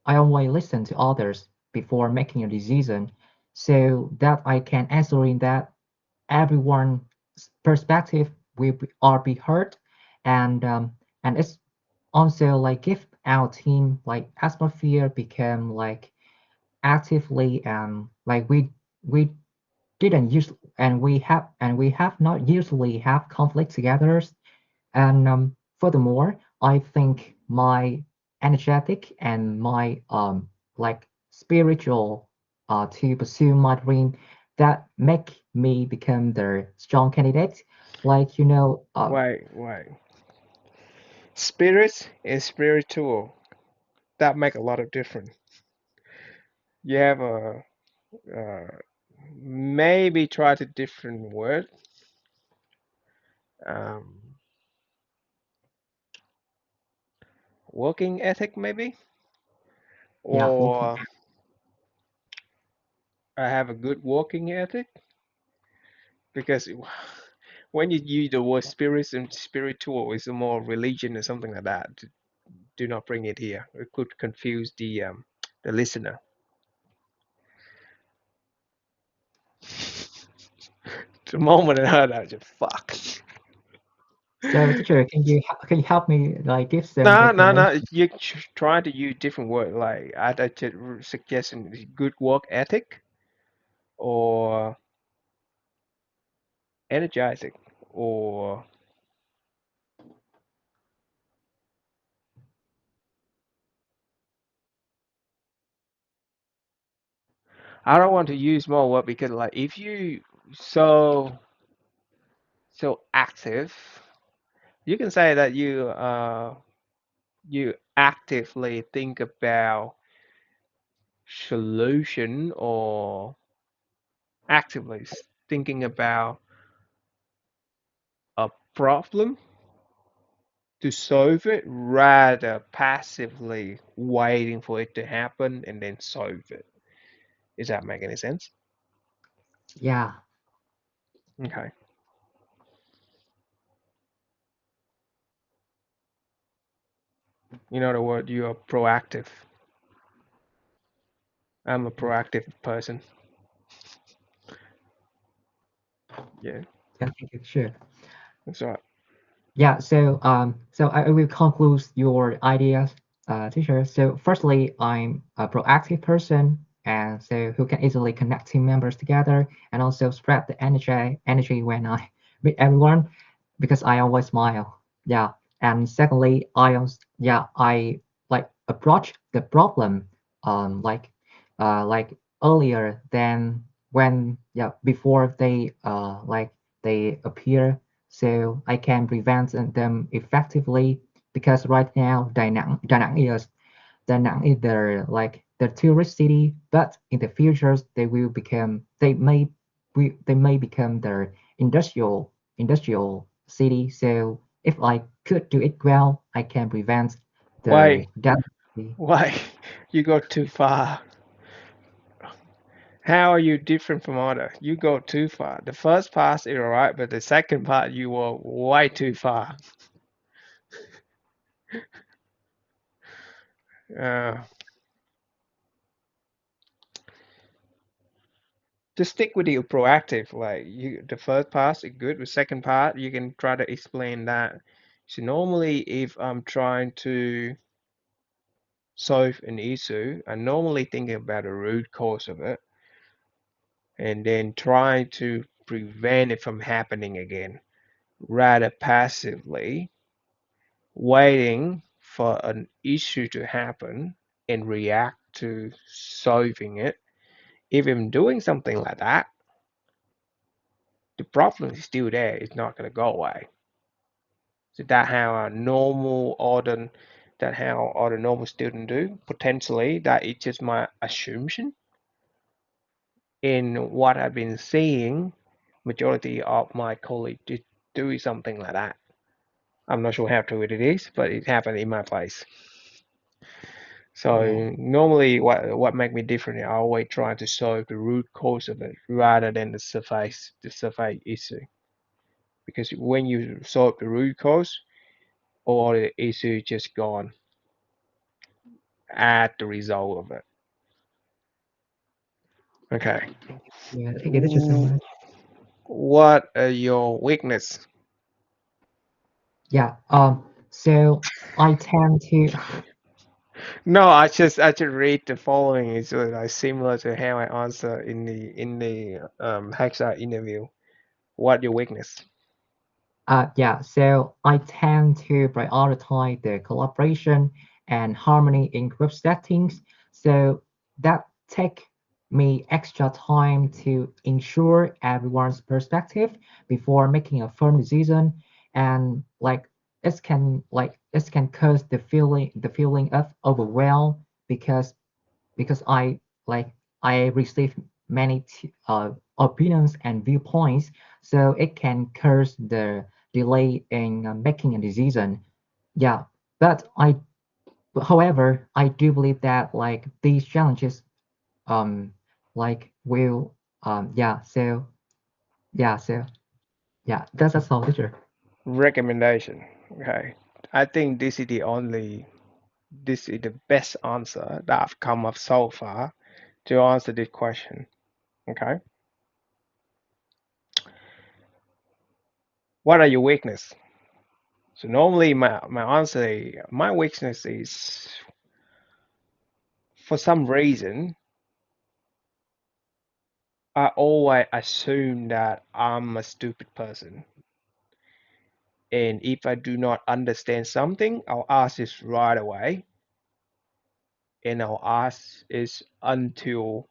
listen to others before making a decision, so that I can answer in that everyone's perspective are be heard, and it's also like give our team like atmosphere become like actively and like we didn't use and we have not usually have conflict together. And furthermore, I think my energetic and my like spiritual to pursue my dream that make me become the strong candidate. Like Wait. Spirits and spiritual. That make a lot of difference. You have a maybe try a different word. Um, working ethic maybe, yeah, working. or I have a good working ethic because when you use the word spirits and spiritual, it's more religion or something like that. Do not bring it here. It could confuse the listener. The moment I heard that, I just fuck. So teacher, can you help me like give some No. explanation? You try to use different word. Like I just suggesting good work ethic or energizing or I don't want to use more word because like if you so so active, you can say that you actively think about solution or actively thinking about a problem to solve it rather passively waiting for it to happen and then solve it. Does that make any sense? Yeah. Okay. In other words, you are proactive. I'm a proactive person. Yeah, Yeah. Thank you. Sure. that's right. Yeah, so I will conclude your ideas, teacher. So firstly, I'm a proactive person, and so who can easily connect team members together and also spread the energy when I meet everyone, because I always smile. Yeah, and secondly, I like approach the problem, like like earlier than when before they appear, so I can prevent them effectively, because right now Da Nang is the tourist city, but in the future they may become the industrial city. So if I could do it well, I can prevent the Why? that. Why? You go too far. How are you different from other? You go too far. The first part is alright, but the second part you were way too far. Uh, just stick with your proactive. Like you, the first part is good. The second part you can try to explain that. So normally, if I'm trying to solve an issue, I normally think about the root cause of it and then try to prevent it from happening again, rather passively waiting for an issue to happen and react to solving it. If I'm doing something like that, the problem is still there. It's not going to go away. So that how other normal student do. Potentially, that is just my assumption. In what I've been seeing, majority of my colleagues did do something like that. I'm not sure how true it is, but it happened in my place. Yeah. So normally, what make me different, I always try to solve the root cause of it rather than the surface issue. Because when you solve the root cause, all the issue just gone at the result of it. Okay. Yeah, thank you so much. What are your weakness? Yeah. So I tend to. No, I just read the following. It's like similar to how I answer in the Hexa interview. What your weakness? Yeah, so I tend to prioritize the collaboration and harmony in group settings. So that take me extra time to ensure everyone's perspective before making a firm decision. And it can cause the feeling of overwhelm, because I I receive many opinions and viewpoints, so it can cause the delay in making a decision. Yeah, but however, I do believe that these challenges will yeah. So that's all, teacher. Recommendation. Okay. I think this is the best answer that I've come up so far to answer this question. Okay. What are your weakness? So normally my answer, my weakness is for some reason I always assume that I'm a stupid person. And if I do not understand something, I'll ask this right away. And I'll ask this until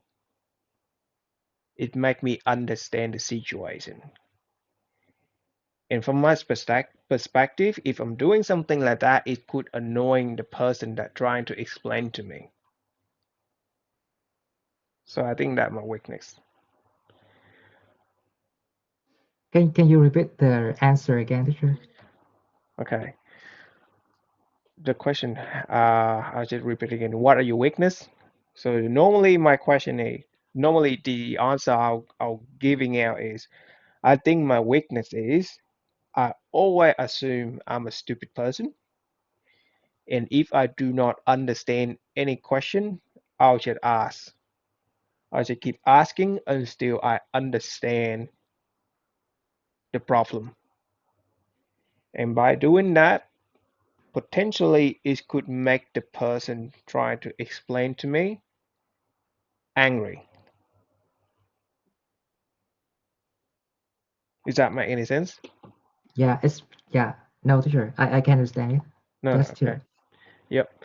it make me understand the situation. And from my perspective, if I'm doing something like that, it could annoying the person that trying to explain to me. So I think that's my weakness. Can you repeat the answer again, teacher? Okay. The question, I'll just repeat again. What are your weakness? So normally my question is, normally the answer I'll giving out is I think my weakness is I always assume I'm a stupid person, and if I do not understand any question, I'll just ask. I just keep asking until I understand the problem. And by doing that, potentially it could make the person trying to explain to me angry. Does that make any sense? Yeah, it's yeah. No, teacher, I can understand it. No, That's okay. true. Yep.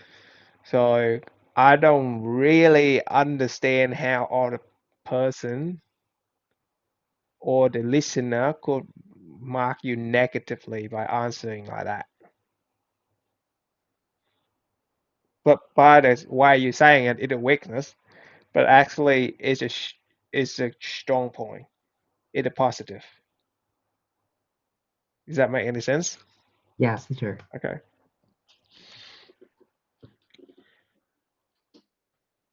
So I don't really understand how other person or the listener could mark you negatively by answering like that. But by the way you're saying it, it's a weakness, but actually it's a strong point. It's a positive. Does that make any sense? Yes, teacher. Okay.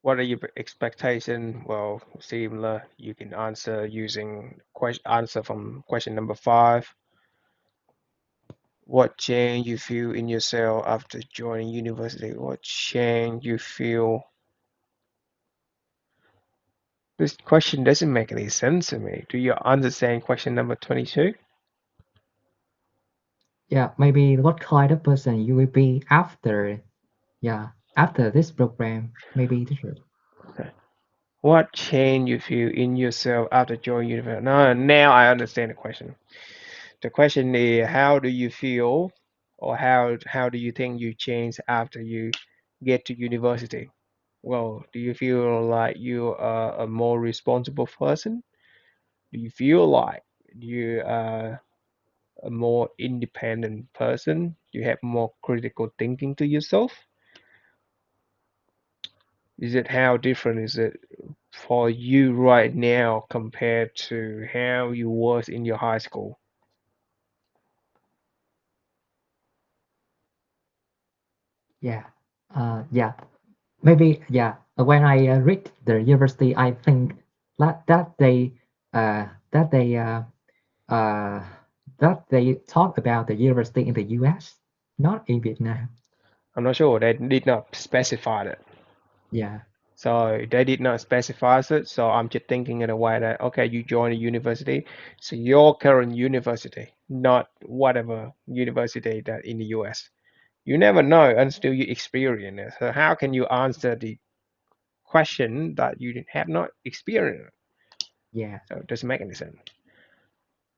What are your expectation? Well, similar. You can answer using answer from question number 5. What change you feel in yourself after joining university? What change you feel? This question doesn't make any sense to me. Do you understand question number 22? Yeah, maybe what kind of person you will be after, yeah, after this program, maybe teacher. Okay. What change you feel in yourself after joining university? No, now I understand the question. The question is how do you feel or how do you think you change after you get to university? Well, do you feel like you are a more responsible person? Do you feel like you are a more independent person? You have more critical thinking to yourself? Is it how different is it for you right now compared to how you was in your high school? Yeah, yeah, maybe yeah. When I read the university, I think that that they uh, that they talk about the university in the U.S., not in Vietnam. I'm not sure. They did not specify it. Yeah, So they did not specify it. So I'm just thinking in a way that okay, you join a university, so your current university, not whatever university that in the US. You never know until you experience it. So how can you answer the question that you have not experienced? yeah. So it doesn't make any sense.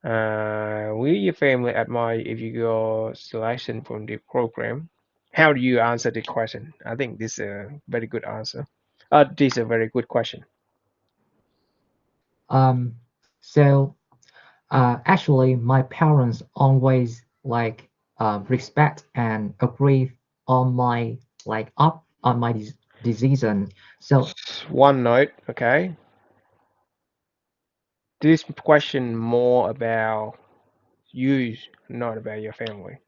Will your family admire if you go selection from the program? How do you answer the question? I think this is a very good answer. This is a very good question. Um, so actually, my parents always like respect and agree on my like up on my decision. So One note, okay. This question more about you, not about your family.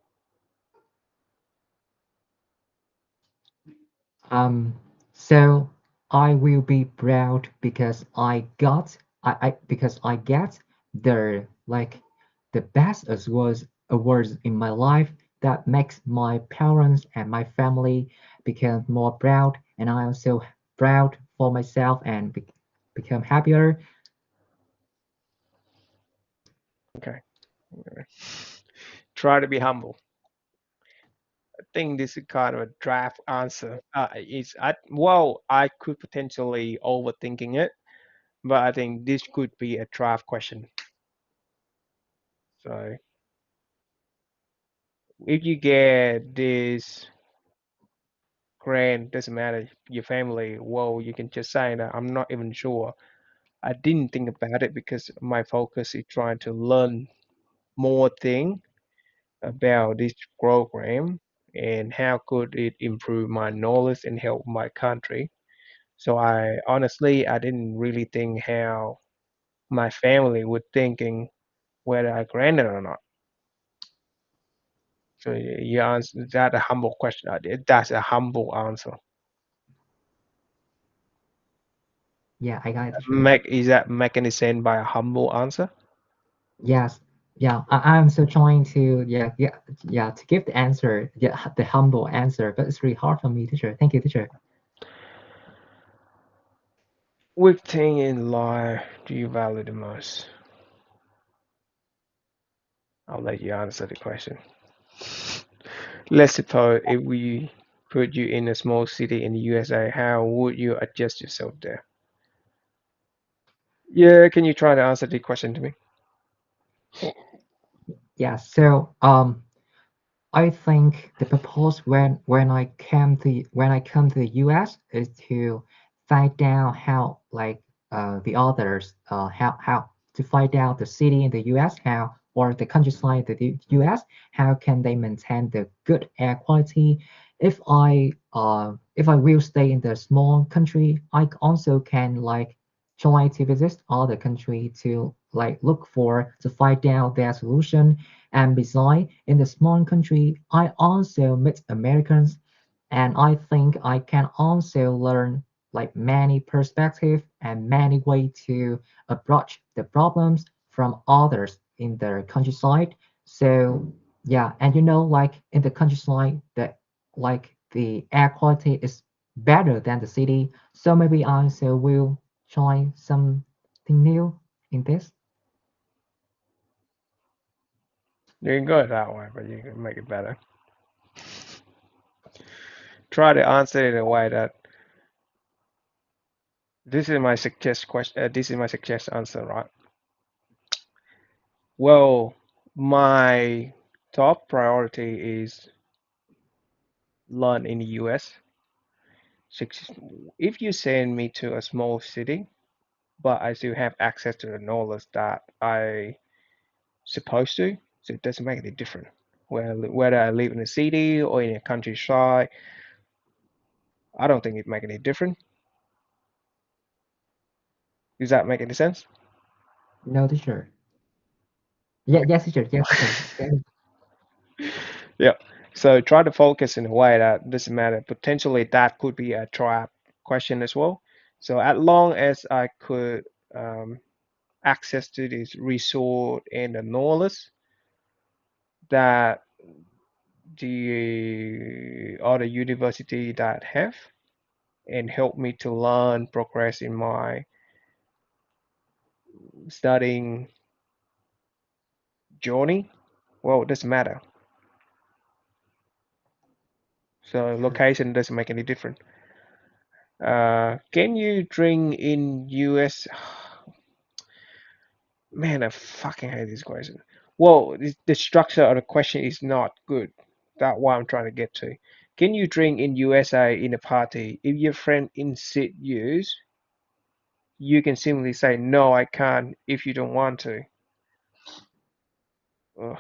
um, so I will be proud because I because I get the like the best awards in my life that makes my parents and my family become more proud, and I am so proud for myself and become happier. Okay. Try to be humble. I think this is kind of a draft answer. I could potentially overthinking it, but I think this could be a draft question. So if you get this grant, doesn't matter your family. Well, you can just say that I'm not even sure. I didn't think about it because my focus is trying to learn more thing about this program and how could it improve my knowledge and help my country. So I didn't really think how my family would thinking whether I granted or not. So you answer that a humble question. That's a humble answer. Yeah, I got it, teacher. Is that make any sense by a humble answer? Yes. Yeah, I'm still trying to to give the answer, the humble answer, but it's really hard for me, teacher. Thank you, teacher. Which thing in life do you value the most? I'll let you answer the question. Let's suppose if we put you in a small city in the USA, how would you adjust yourself there? Yeah, can you try to answer the question to me? Yeah, so I think the purpose when I come to the US is to find out how like the others how to find out the city in the US how or the countryside in the US how can they maintain the good air quality. If I will stay in the small country, I also can like try to visit other country to like look for to find out their solution. And besides, in the small country, I also meet Americans, and I think I can also learn like many perspectives and many way to approach the problems from others in the countryside. So yeah, and like in the countryside, the air quality is better than the city. So maybe I also will try something new in this. You can go that way, but you can make it better. Try to answer it in a way that this is my suggest question. This is my suggest answer, right? Well, my top priority is learn in the US. If you send me to a small city, but I still have access to the knowledge that I supposed to, so it doesn't make any difference. Whether I live in a city or in a countryside, I don't think it make any difference. Does that make any sense? No, teacher. Yeah, yes, teacher. Yes, teacher. Yeah. Yeah. So try to focus in a way that doesn't matter. Potentially that could be a trap question as well. So as long as I could um, access to this resort and the knowledge that the other university that have and help me to learn, progress in my studying journey, well, it doesn't matter. So location doesn't make any difference. Can you drink in US? Man, I fucking hate this question. Well, the structure of the question is not good. That's what I'm trying to get to. Can you drink in USA in a party? If your friend insists you can simply say no, I can't if you don't want to. Ugh,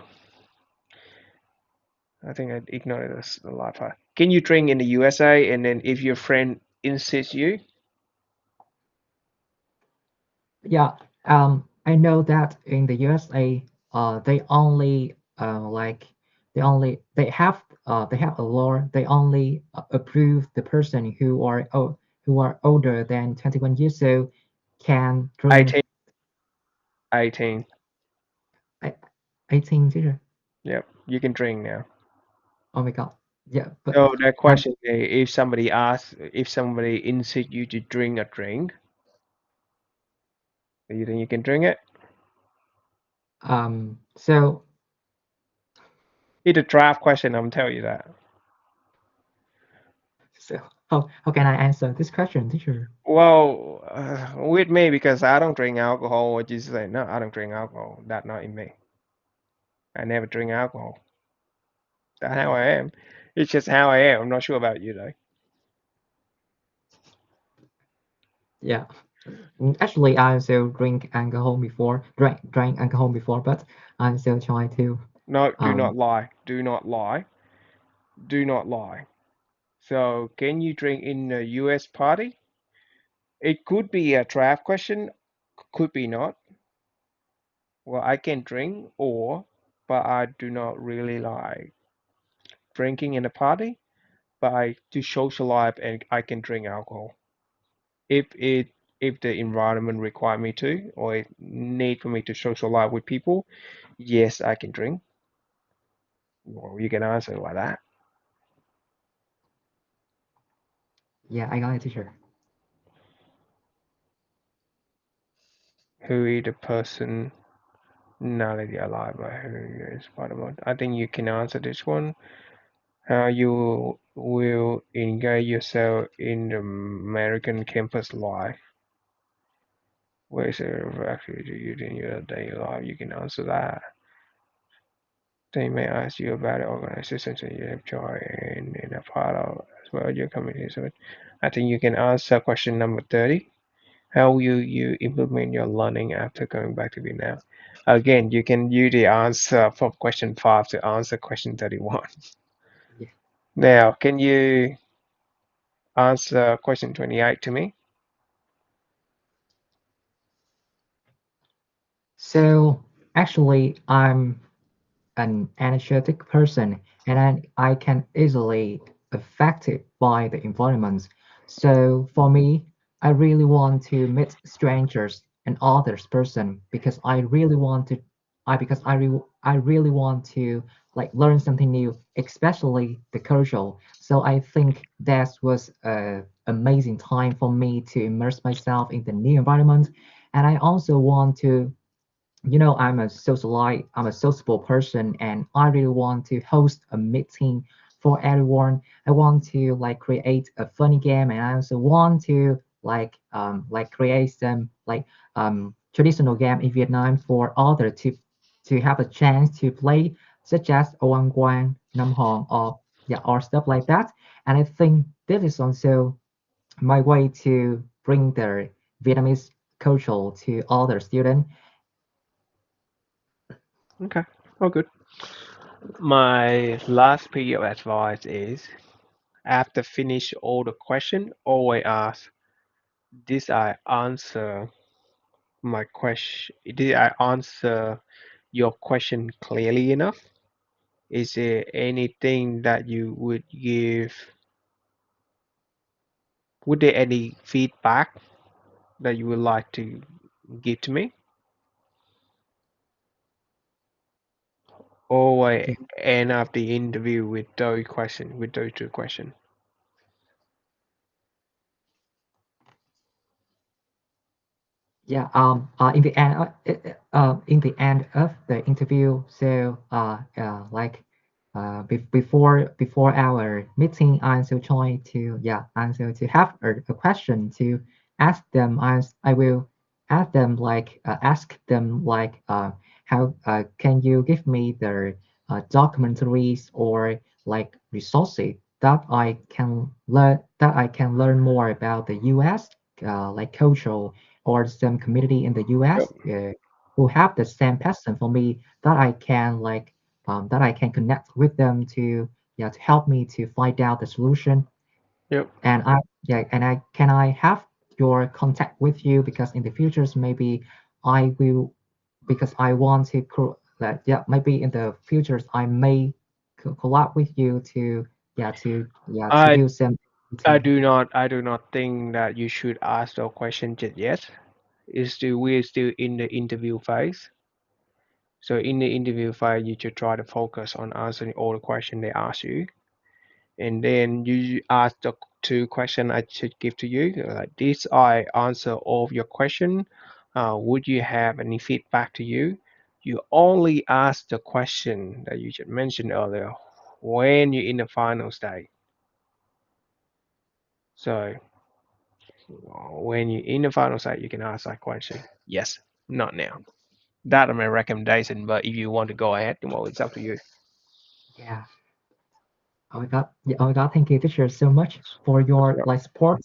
I think I ignored this the last part. Can you drink in the USA and then if your friend insists you? Yeah, I know that in the USA, they only they have a law. They only approve the person who are older than 21 years old can drink 18, 18. I- 18 liter. Yep, you can drink now. Oh my God. Yeah, but So that and question, if somebody insists you to drink a drink, do you think you can drink it? so It's a draft question, I'm telling you that. so how can I answer this question, teacher? Well, with me, because I don't drink alcohol, I just say, no, I don't drink alcohol. That's not in me. I never drink alcohol. That's how I am. It's just how I am. I'm not sure about you, though. Yeah. Actually, I also drank alcohol before, but I'm still trying to No, do not um lie. Do not lie. Do not lie. So, can you drink in a US party? It could be a draft question, could be not. Well, I can drink, but I do not really like drinking in a party, but I do socialize and I can drink alcohol. If it if the environment require me to, or it need for me to socialize with people, yes, I can drink. Well, you can answer like that. Yeah, I got it, teacher. Who is the person personality alive by who is part of it? I think you can answer this one. How you will engage yourself in the American campus life? Where is the activity you do in your daily life? You can answer that. They may ask you about the organizations that you have joined and a part of as well your community. So I think you can answer question number 30. How will you implement your learning after going back to Vietnam? Again, you can use the answer from question 5 to answer question 31. Yeah. Now, can you answer question 28 to me? So actually, I'm an energetic person and I can easily affected by the environment. So for me, I really want to meet strangers and others person because I really want to I really want to like learn something new, especially the cultural. So I think that was a amazing time for me to immerse myself in the new environment. And I also want to I'm a sociable person and I really want to host a meeting for everyone. I want to like create a funny game and I also want to like create some traditional game in Vietnam for others to have a chance to play, such as Oan Quan, Nam Hong, or yeah, or stuff like that. And I think this is also my way to bring the Vietnamese culture to other students. Okay, all good. My last piece of advice is after finish all the question, always ask, did I answer my question? Did I answer your question clearly enough? Is there anything that you would give? Would there any feedback that you would like to give to me? Always end up the interview with those two questions. Yeah, in the end of the interview, so before our meeting, I also try to yeah answer to have a question to ask them. I will ask them how can you give me the documentaries or like resources that I can learn more about the U.S. Like cultural or some community in the Yep. US who have the same passion for me that I can connect with them to yeah to help me to find out the solution. Yep. And I have your contact with you because in the futures maybe I will because I want to that yeah maybe in the futures I may collab with you to to I do some I do not think that you should ask the question just yet. We're still in the interview phase. So in the interview phase, you should try to focus on answering all the questions they ask you, and then you ask the two questions I should give to you. Like this, I answer all of your question. Would you have any feedback to you? You only ask the question that you should mention earlier when you're in the final stage. So when you're in the final stage, you can ask that question. Yes, not now. That is my recommendation. But if you want to go ahead, well, it's up to you. yeah. Oh my God. Yeah, oh my God. Thank you, teacher, so much for your Yep. like support.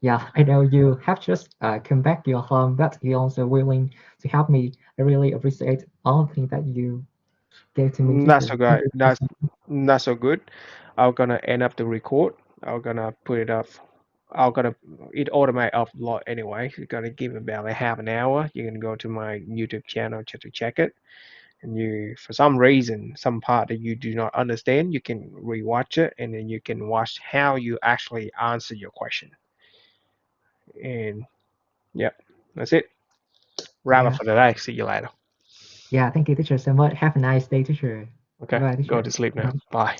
Yeah, I know you have just come back to your home, but you also willing to help me. I really appreciate all the things that you gave to me, That's teacher. Thank okay. you. That's so good. I'm gonna end up the record. I'm gonna put it up. I'm gonna it automate upload anyway. It's gonna give about a half an hour. You can go to my YouTube channel just to check it. And you, for some reason, some part that you do not understand, you can rewatch it, and then you can watch how you actually answer your question. And Yep, that's it. Wrap up Yeah. for today. See you later. Yeah. Thank you, teacher, so much. Have a nice day, teacher. Okay, Bye, go teacher. to sleep now. Mhm. Bye.